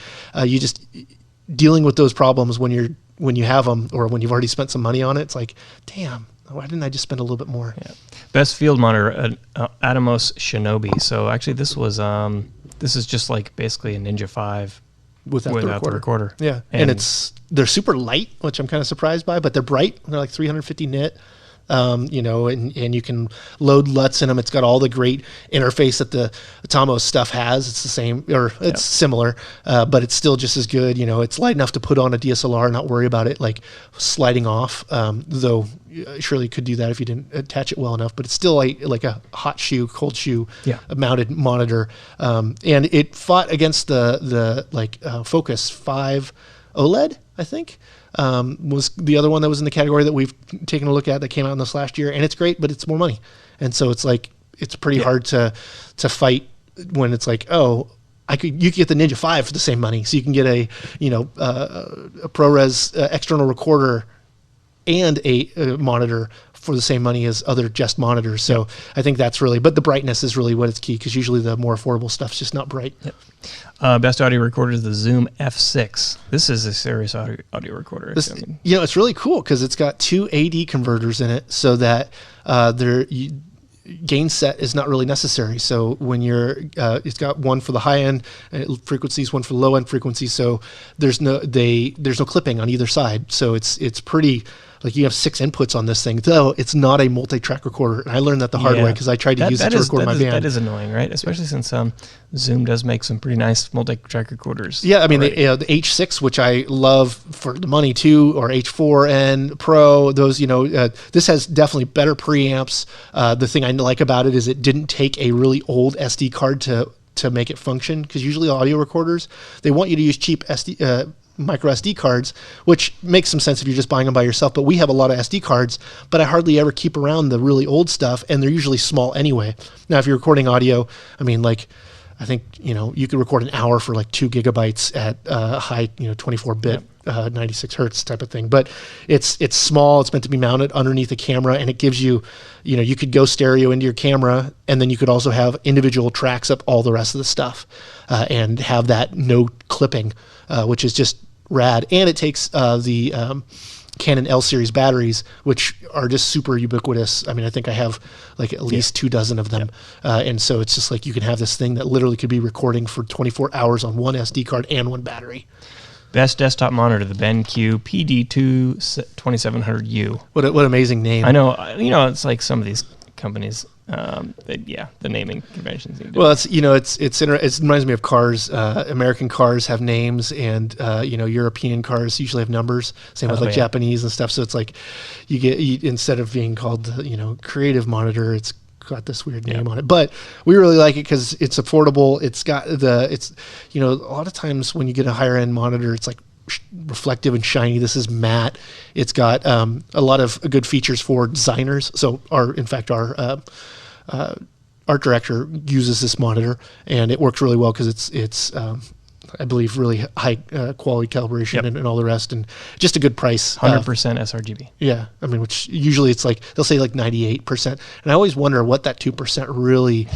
dealing with those problems when you have them, or when you've already spent some money on it, it's like, damn, why didn't I just spend a little bit more? Yeah. Best field monitor, Atomos Shinobi. So actually this is just like basically a Ninja 5 without the recorder. Yeah, and they're super light, which I'm kind of surprised by, but they're bright. They're like 350 nit. And you can load LUTs in them. It's got all the great interface that the Atomos stuff has. It's the same, or it's similar, but it's still just as good. It's light enough to put on a DSLR and not worry about it like sliding off. Though surely you could do that if you didn't attach it well enough. But it's still like a hot shoe, cold shoe mounted monitor. And it fought against the Focus 5 OLED, I think. Was the other one that was in the category that we've taken a look at that came out in this last year, and it's great, but it's more money, and so it's like it's pretty hard to fight when it's like, oh, you could get the Ninja 5 for the same money, so you can get a ProRes external recorder and a monitor for the same money as other just monitors. So I think that's really, but the brightness is really what is key, because usually the more affordable stuff's just not bright. Yep. Best audio recorder is the Zoom F6. This is a serious audio recorder. It's really cool because it's got 2 AD converters in it, so that gain set is not really necessary. So when it's got one for the high end frequencies, one for the low end frequencies. So there's no clipping on either side. So it's pretty. Like you have 6 inputs on this thing, though it's not a multi-track recorder. And I learned that the hard way because I tried to use it to record my band. That is annoying, right? Especially since Zoom does make some pretty nice multi-track recorders. Yeah, I mean, the H6, which I love for the money too, or H4N Pro, those, this has definitely better preamps. The thing I like about it is it didn't take a really old SD card to make it function, because usually audio recorders, they want you to use cheap micro SD cards, which makes some sense if you're just buying them by yourself. But we have a lot of SD cards, but I hardly ever keep around the really old stuff, and they're usually small anyway. Now, if you're recording audio, I mean, like, I think, you could record an hour for like 2 gigabytes at high, 24-bit, 96 hertz type of thing. But it's small. It's meant to be mounted underneath a camera, and it gives you, you could go stereo into your camera, and then you could also have individual tracks of all the rest of the stuff, and have that no clipping, which is just rad. And it takes the Canon L series batteries, which are just super ubiquitous. I mean, I think I have like at least 2 dozen of them. And so it's just like you can have this thing that literally could be recording for 24 hours on one SD card and one battery. Best desktop monitor, the BenQ PD2 2700U. What amazing name. I know, it's like some of these companies, the naming conventions. Well, it reminds me of cars. American cars have names, and European cars usually have numbers. Same with Japanese and stuff. So it's like you instead of being called creative monitor, it's got this weird name on it. But we really like it because it's affordable. It's got a lot of times when you get a higher end monitor, it's like reflective and shiny. This is matte. It's got a lot of good features for designers. So our art director uses this monitor, and it works really well because it's I believe really high quality calibration and all the rest, and just a good price. 100% sRGB. Yeah, I mean, which usually it's like they'll say like 98%, and I always wonder what that 2% really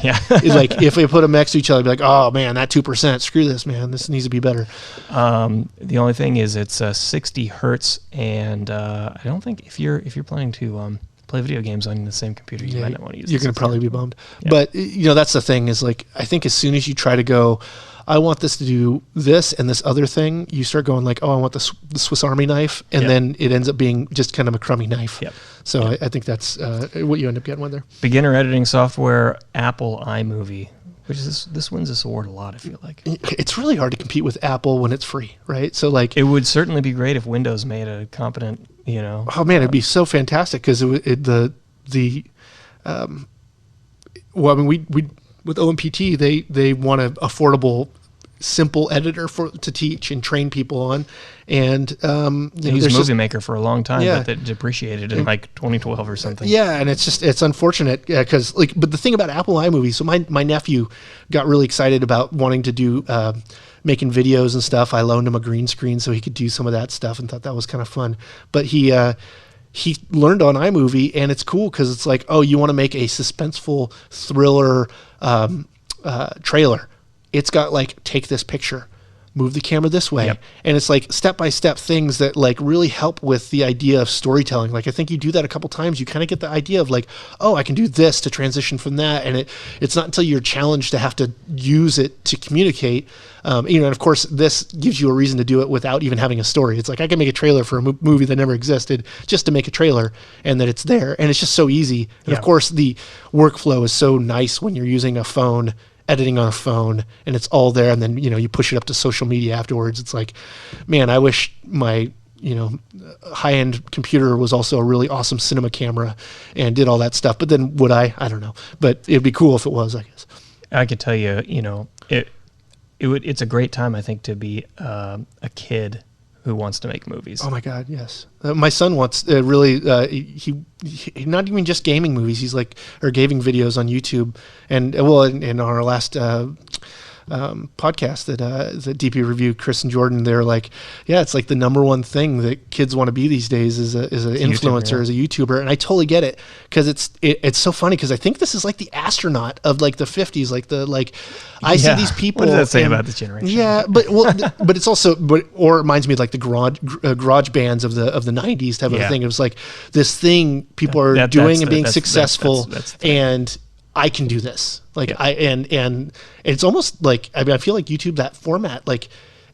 is like. If we put them next to each other, I'd be like, oh man, that 2%, screw this, man, this needs to be better. The only thing is it's 60 hertz, and I don't think if you're planning to play video games on the same computer, you might not want to use. You're going to probably be bummed. Yeah. But that's the thing is, like, I think as soon as you try to go, I want this to do this and this other thing, you start going like, oh, I want the Swiss Army knife, and then it ends up being just kind of a crummy knife. Yep. So I think that's what you end up getting with there. Beginner editing software, Apple iMovie, which is this wins this award a lot, I feel like. It's really hard to compete with Apple when it's free, right? So like, it would certainly be great if Windows made a competent, Oh man, it'd be so fantastic because well, I mean, we with OMPT, they want an affordable, simple editor to teach and train people on, and they used Movie Maker for a long time, but that depreciated in like 2012 or something. Yeah, and it's unfortunate because but the thing about Apple iMovie, so my nephew got really excited about wanting to do making videos and stuff. I loaned him a green screen so he could do some of that stuff and thought that was kind of fun. But he learned on iMovie, and it's cool because it's like, oh, you want to make a suspenseful thriller trailer. It's got like, take this picture. move the camera this way. Yep. And it's like step-by-step things that like really help with the idea of storytelling. Like I think you do that a couple times, you kind of get the idea of like, oh, I can do this to transition from that. And it's not until you're challenged to have to use it to communicate. And of course, this gives you a reason to do it without even having a story. It's like I can make a trailer for a movie that never existed just to make a trailer, and that it's there. And it's just so easy. And of course, the workflow is so nice when you're using a phone, editing on a phone, and it's all there, and then you push it up to social media afterwards. It's like, man, I wish my high-end computer was also a really awesome cinema camera and did all that stuff. But then would I don't know, but it'd be cool if it was, I guess. I could tell you, it's a great time, I think, to be a kid who wants to make movies. Oh my God, yes. My son wants really. He not even just gaming movies. He's like or gaming videos on YouTube, and in our last podcast that DP reviewed, Chris and Jordan, they're like, yeah, it's like the number one thing that kids want to be these days is an influencer, as a YouTuber, and I totally get it because it's so funny because I think this is like the astronaut of like the 50s, I see these people. What does that say about this generation? Yeah, but but it's also or it reminds me of like the garage bands of the 90s type of thing. It was like this thing people are doing and being successful, and I can do this. And it's almost like, I feel like YouTube, that format,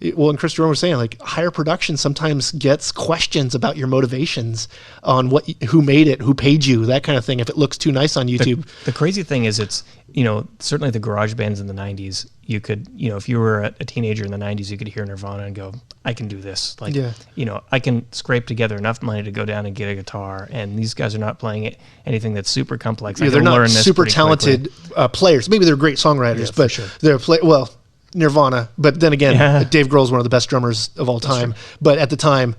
and Chris Jordan was saying, like, higher production sometimes gets questions about your motivations on who made it, who paid you, that kind of thing, if it looks too nice on YouTube. The crazy thing is it's, certainly the garage bands in the 90s, you could, if you were a teenager in the 90s, you could hear Nirvana and go, I can do this. I can scrape together enough money to go down and get a guitar, and these guys are not playing anything that's super complex. They're not super talented players. Maybe they're great songwriters, but sure. They're Nirvana, but then again, Dave Grohl's one of the best drummers of all time. But at the time,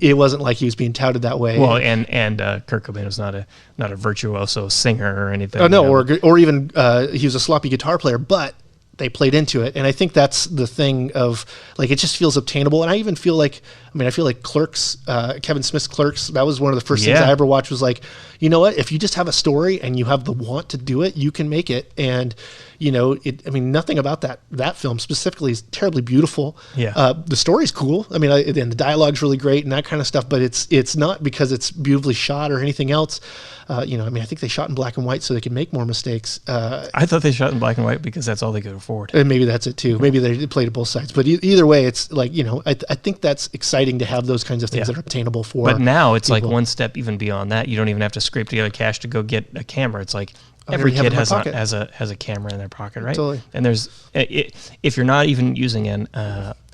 it wasn't like he was being touted that way. Well, and Kurt Cobain was not a virtuoso singer or anything. Oh no, or even he was a sloppy guitar player, but they played into it. And I think that's the thing of it just feels obtainable. And I even feel like, I feel like Clerks, Kevin Smith's Clerks, that was one of the first things I ever watched, was like, you know what, if you just have a story and you have the want to do it, you can make it. And nothing about that film specifically is terribly beautiful. Yeah. The story's cool. And the dialogue's really great and that kind of stuff, but it's not because it's beautifully shot or anything else. I think they shot in black and white so they could make more mistakes. I thought they shot in black and white because that's all they could afford. And maybe that's it too. Maybe they played it both sides. But either way, it's like, I think that's exciting to have those kinds of things that are obtainable for. But now it's people. Like one step even beyond that. You don't even have to scrape together cash to go get a camera. It's like every kid has a camera in their pocket, right? Totally. And there's if you're not even using an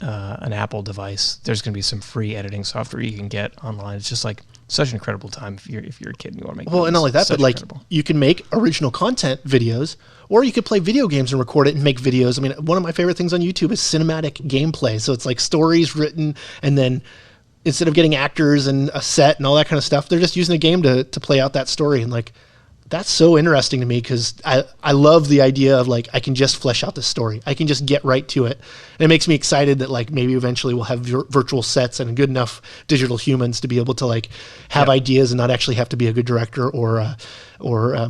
Apple device, there's going to be some free editing software you can get online. It's just like such an incredible time if you're a kid and you want to make and not only that, but incredible. You can make original content videos, or you could play video games and record it and make videos. One of my favorite things on YouTube is cinematic gameplay. So it's like stories written, and then instead of getting actors and a set and all that kind of stuff, they're just using a game to play out that story. And that's so interesting to me because I love the idea of I can just flesh out this story. I can just get right to it. And it makes me excited that maybe eventually we'll have virtual sets and good enough digital humans to be able to have ideas and not actually have to be a good director or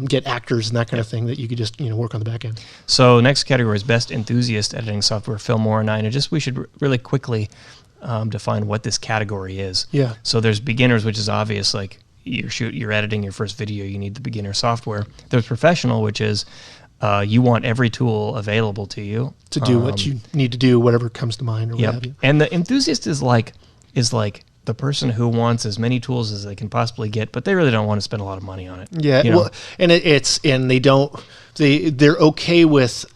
get actors and that kind of thing, that you could just work on the back end. So next category is best enthusiast editing software, Filmora 9. And we should really quickly define what this category is. Yeah. So there's beginners, which is obvious, you're editing your first video, you need the beginner software. There's professional, which is you want every tool available to you to do what you need to do, whatever comes to mind, or what have you. And the enthusiast is like the person who wants as many tools as they can possibly get, but they really don't want to spend a lot of money on it. Yeah. Well, and they're okay with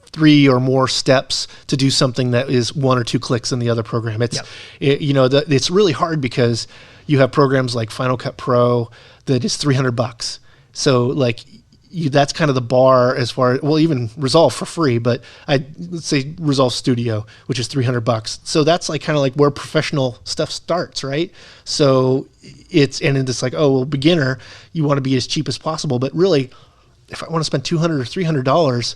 3 or more steps to do something that is 1 or 2 clicks in the other program. It's really hard because you have programs like Final Cut Pro that is $300. So that's kind of the bar as far, even Resolve for free, but let's say Resolve Studio, which is $300. So that's kind of where professional stuff starts, right? So it's beginner, you want to be as cheap as possible, but really, if I want to spend $200 or $300,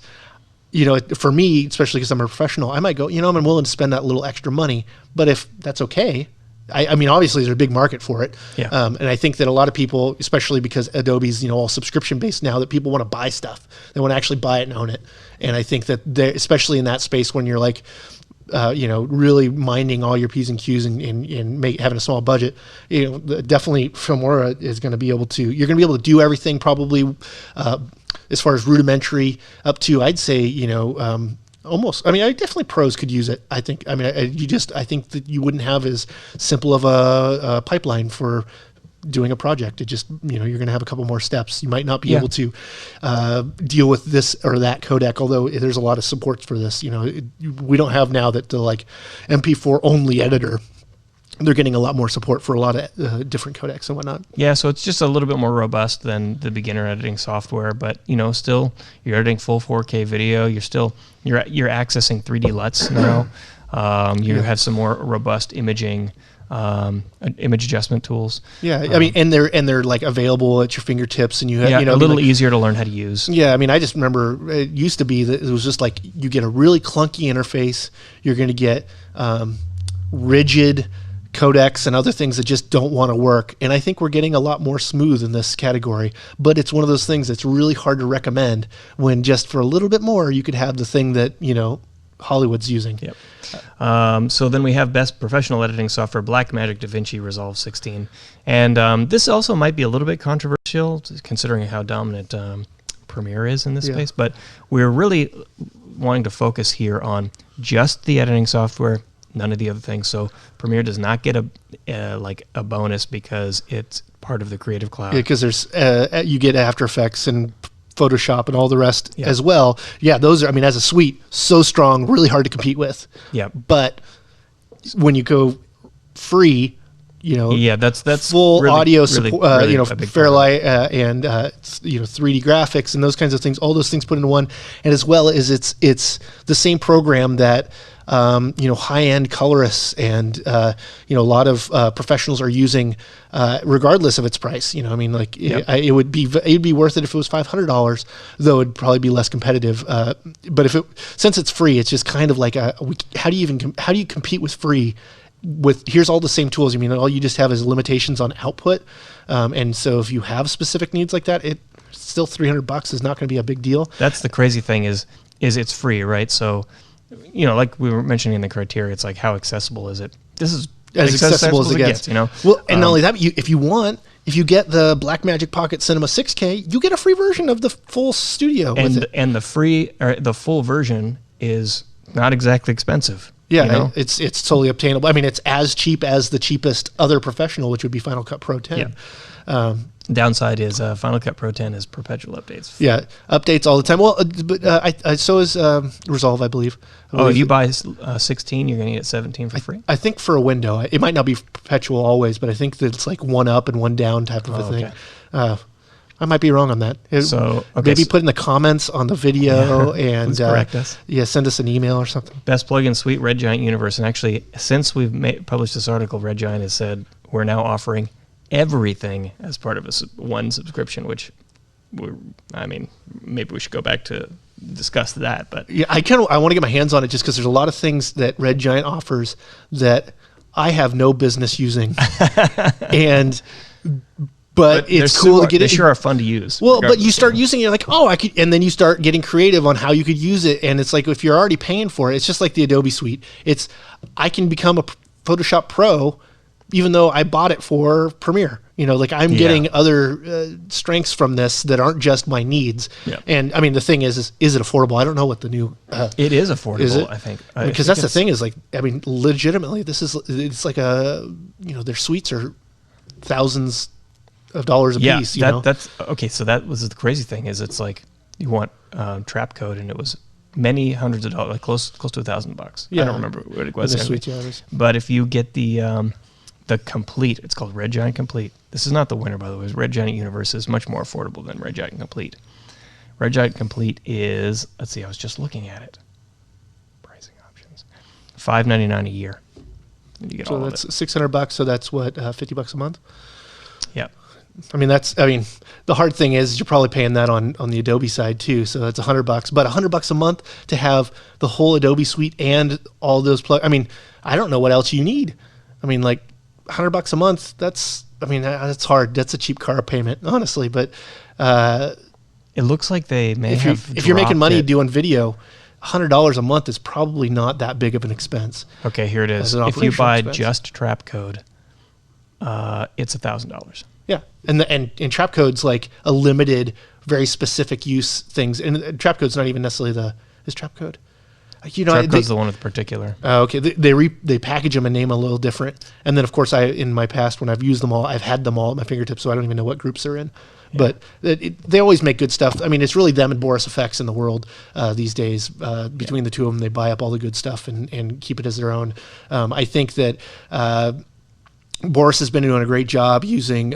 for me, especially because I'm a professional, I might go, I'm willing to spend that little extra money. But if that's okay, obviously there's a big market for it. Yeah. And I think that a lot of people, especially because Adobe's, all subscription based now, that people want to buy stuff. They want to actually buy it and own it. And I think that especially in that space, when you're really minding all your P's and Q's and having a small budget, definitely Filmora is going to be able to, you're going to be able to do everything probably as far as rudimentary up to, I'd say, almost, I definitely pros could use it. I think, I think that you wouldn't have as simple of a pipeline for doing a project. It just, you're going to have a couple more steps. You might not be able to deal with this or that codec, although there's a lot of supports for this. We don't have now that the MP4 only editor. They're getting a lot more support for a lot of different codecs and whatnot. Yeah, so it's just a little bit more robust than the beginner editing software, but still you're editing full 4K video. You're accessing 3D LUTs now. You have some more robust imaging. Image adjustment tools. Yeah, and they're like available at your fingertips, and you have a little easier to learn how to use. Yeah, I just remember it used to be that it was just like you get a really clunky interface. You're going to get rigid codecs and other things that just don't want to work. And I think we're getting a lot more smooth in this category. But it's one of those things that's really hard to recommend when just for a little bit more you could have the thing that Hollywood's using. Yep. So then we have best professional editing software, Blackmagic, Davinci, Resolve 16. And this also might be a little bit controversial considering how dominant Premiere is in this space, but we're really wanting to focus here on just the editing software, none of the other things. So Premiere does not get a bonus because it's part of the Creative Cloud. Yeah, because there's you get After Effects and Photoshop and all the rest as well. Yeah, those are, as a suite, so strong, really hard to compete with. Yeah. But when you go free, that's full really, audio really, support, really Fairlight and 3D graphics and those kinds of things, all those things put into one. And as well as it's the same program that high-end colorists and a lot of professionals are using, regardless of its price. It would be worth it if it was $500, though it'd probably be less competitive. But since it's free, it's just kind of like how do you compete with free? With here's all the same tools. All you just have is limitations on output, and so if you have specific needs like that, it still $300 is not going to be a big deal. That's the crazy thing is it's free, right? So. Like we were mentioning in the criteria, it's like how accessible is it? This is as accessible as it gets. Well, and not only that, if you get the Blackmagic Pocket Cinema 6K, you get a free version of the full studio. And the full version is not exactly expensive. Yeah, it's totally obtainable. It's as cheap as the cheapest other professional, which would be Final Cut Pro 10. Yeah. Downside is Final Cut Pro 10 is perpetual updates. Yeah, updates all the time. Well, but so is Resolve, I believe. If you buy 16, you're going to get 17 for free? I think for a window. It might not be perpetual always, but I think that it's like one up and one down type of a thing. I might be wrong on that. Maybe put in the comments on the video and correct us. Yeah, send us an email or something. Best plugin suite, Red Giant Universe. And actually, since we've published this article, Red Giant has said we're now offering everything as part of one subscription, which maybe we should go back to discuss that. But yeah, I want to get my hands on it just because there's a lot of things that Red Giant offers that I have no business using, but it's cool to get it. They sure are fun to use. Well, but you start using it, you're like, I could, and then you start getting creative on how you could use it, and it's like if you're already paying for it, it's just like the Adobe Suite. I can become a Photoshop Pro even though I bought it for Premiere. I'm getting other strengths from this that aren't just my needs. Yeah. And the thing is it affordable? I don't know what the new. It is affordable. Is it? I think because that's the thing is legitimately, it's like their suites are thousands of dollars a piece. That's okay. So that was the crazy thing is it's like you want trap code and it was many hundreds of dollars, like close to $1,000. Yeah. I don't remember what it was. Suites, but if you get the Complete, it's called Red Giant Complete. This is not the winner, by the way. Red Giant Universe is much more affordable than Red Giant Complete. Red Giant Complete is, let's see, I was just looking at it. Pricing options. $599 a year. And you get all that's of it. $600, so that's what, $50 a month? Yeah. The hard thing is you're probably paying that on the Adobe side too, so that's $100. But $100 a month to have the whole Adobe suite and all those I don't know what else you need. $100 a month, that's hard. That's a cheap car payment, honestly. But it looks like they may if you're making money doing video, $100 a month is probably not that big of an expense. Okay, here it is. If you buy just trap code, it's $1,000. Yeah, and Trapcode's like a limited, very specific use things, and Trapcode's not even necessarily is Trapcode. Trapcode's the one with particular. Okay, they package them and name them a little different, and then of course in my past when I've used them all, I've had them all at my fingertips, so I don't even know what groups they're in. Yeah. But they always make good stuff. I mean, it's really them and Boris Effects in the world these days. Between the two of them, they buy up all the good stuff and keep it as their own. I think that Boris has been doing a great job using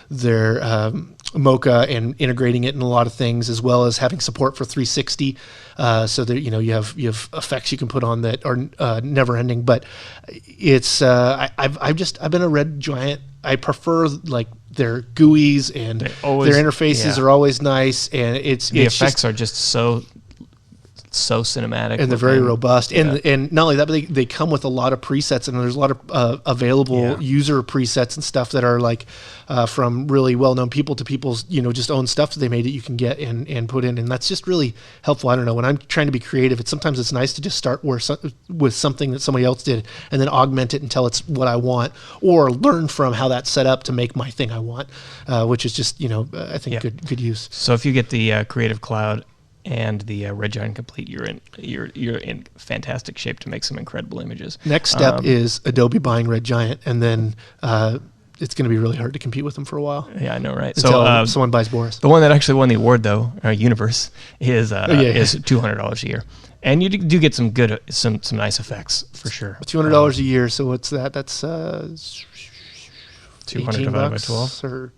their Mocha and integrating it in a lot of things, as well as having support for 360, so that you have effects you can put on that are never ending. But it's I've been a Red Giant. I prefer like their GUIs and their interfaces are always nice, and the effects are just so cinematic, and they're very robust, and not only that, but they come with a lot of presets, and there's a lot of available user presets and stuff that are like from really well-known people to people's just own stuff that they made that you can get and put in, and that's just really helpful. I don't know, when I'm trying to be creative, sometimes it's nice to just start with something that somebody else did and then augment it until it's what I want, or learn from how that's set up to make my thing I want, which is just I think good use. So if you get the Creative Cloud and the Red Giant Complete, you're in fantastic shape to make some incredible images. Next step is Adobe buying Red Giant, and then it's going to be really hard to compete with them for a while. Yeah, I know, right? Until someone buys Boris. The one that actually won the award, though, Universe, is $200 a year, and you do get some good, some nice effects for sure. $200 a year. So what's that? That's 200 divided by 12 or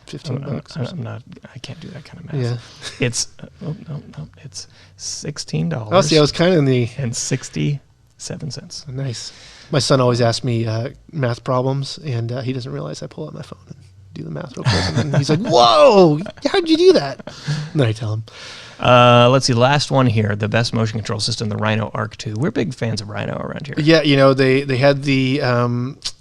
$15. I can't do that kind of math. Yeah. It's it's $16. Oh, see, I was kind of in the and 67 cents. Nice. My son always asks me math problems, and he doesn't realize I pull out my phone and do the math real quick, and then he's like, "Whoa, how'd you do that?" And then I tell him. Let's see, last one here, the best motion control system, the Rhino Arc 2. We're big fans of Rhino around here. Yeah, they had the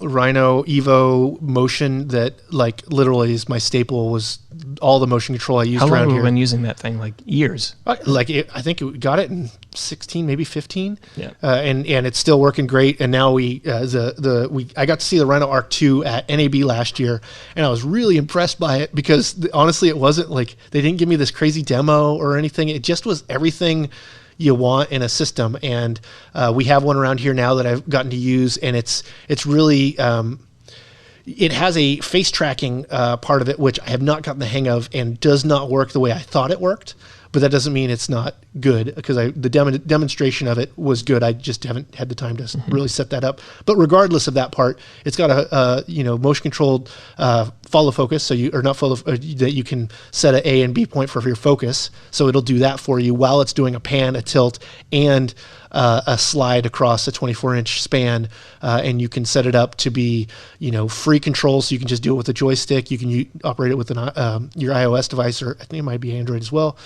Rhino Evo Motion that like literally is my staple, was all the motion control I used around here. How long have we been using that thing? Like years? I think it got it in 16, maybe 15. Yeah. And it's still working great. And now I got to see the Rhino Arc 2 at NAB last year, and I was really impressed by it because honestly, it wasn't like they didn't give me this crazy demo or anything. It just was everything you want in a system. And we have one around here now that I've gotten to use, and it's really it has a face tracking part of it, which I have not gotten the hang of and does not work the way I thought it worked. But that doesn't mean it's not good, because the demonstration of it was good. I just haven't had the time to really set that up. But regardless of that part, it's got a motion controlled follow focus, so that you can set an A and B point for your focus. So it'll do that for you while it's doing a pan, a tilt, and a slide across a 24-inch span, and you can set it up to be free control, so you can just do it with a joystick. You can operate it with your iOS device, or I think it might be Android as well.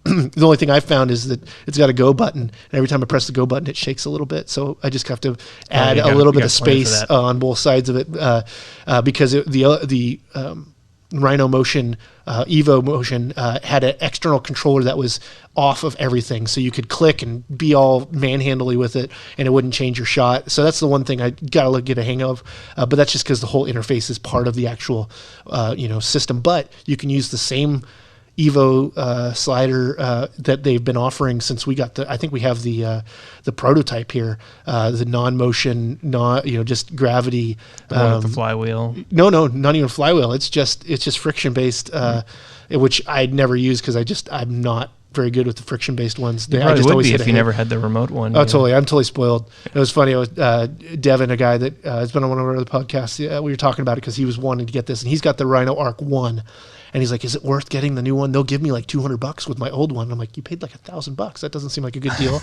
The only thing I've found is that it's got a go button, and every time I press the go button, it shakes a little bit. So I just have to add a little bit of space on both sides of it, because the Rhino Motion, Evo Motion, had an external controller that was off of everything. So you could click and be all manhandly with it, and it wouldn't change your shot. So that's the one thing I got to get a hang of. But that's just because the whole interface is part of the actual, system. But you can use the same Evo slider that they've been offering since we got I think we have the prototype here, the non-motion, just gravity. The one with the flywheel? No, not even flywheel. It's just friction based, which I'd never used because I'm not very good with the friction based ones. I just would be if you never had the remote one. Oh, totally. I'm totally spoiled. It was funny. I was Devin, a guy that has been on one of our other podcasts. We were talking about it because he was wanting to get this, and he's got the Rhino Arc 1. And he's like, "Is it worth getting the new one? They'll give me like $200 with my old one." And I'm like, "You paid like $1,000. That doesn't seem like a good deal."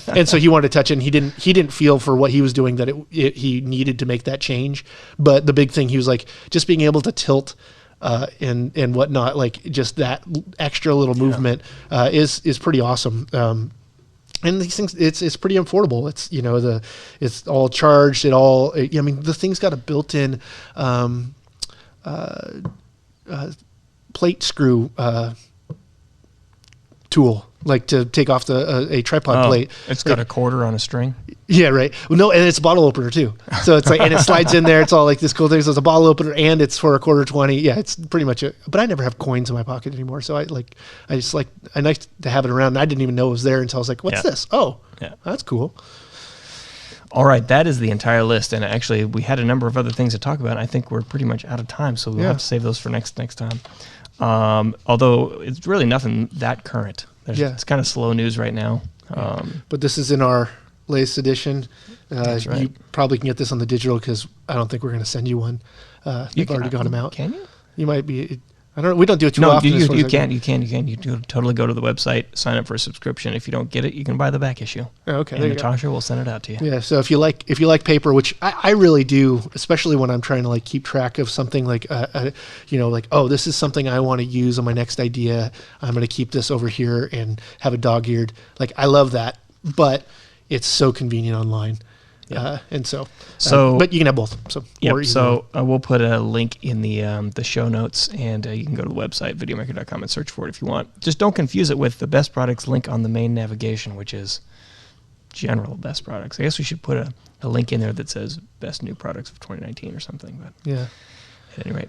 And so he wanted to touch it, and he didn't feel for what he was doing that he needed to make that change. But the big thing, he was like, just being able to tilt and whatnot, like just that extra little movement is pretty awesome. And these things, it's pretty affordable. It's all charged. The thing's got a built-in plate screw tool like to take off a tripod plate. It's got a quarter on a string. Yeah, right. Well, no, and it's a bottle opener too. So it's like, and it slides in there. It's all like this cool thing. So it's a bottle opener, and it's for a $1.20. Yeah, it's pretty much it. But I never have coins in my pocket anymore. So I like to have it around. And I didn't even know it was there until I was like, "What's this? Oh, yeah, that's cool." All right, that is the entire list. And actually, we had a number of other things to talk about. I think we're pretty much out of time, so we'll have to save those for next time. Although it's really nothing that current. It's kind of slow news right now. But this is in our latest edition. That's right. You probably can get this on the digital because I don't think we're going to send you one. You've already got them out. Can you? You might be. I don't know. We don't do it too often. You can. You totally go to the website, sign up for a subscription. If you don't get it, you can buy the back issue. Oh, okay. And Natasha will send it out to you. Yeah. So if you like paper, which I really do, especially when I'm trying to like keep track of something like this is something I want to use on my next idea. I'm going to keep this over here and have it dog-eared. Like I love that, but it's so convenient online. Yeah. But you can have both. We'll put a link in the show notes, and you can go to the website, videomaker.com, and search for it if you want. Just don't confuse it with the best products link on the main navigation, which is general best products. I guess we should put a link in there that says best new products of 2019 or something. But yeah. At any rate.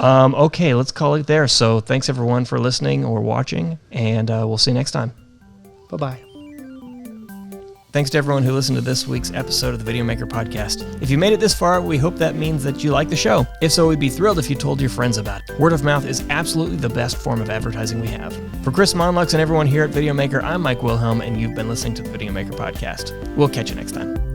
Okay, let's call it there. So thanks, everyone, for listening or watching, and we'll see you next time. Bye-bye. Thanks to everyone who listened to this week's episode of the Videomaker Podcast. If you made it this far, we hope that means that you like the show. If so, we'd be thrilled if you told your friends about it. Word of mouth is absolutely the best form of advertising we have. For Chris Monlux and everyone here at Videomaker, I'm Mike Wilhelm, and you've been listening to the Videomaker Podcast. We'll catch you next time.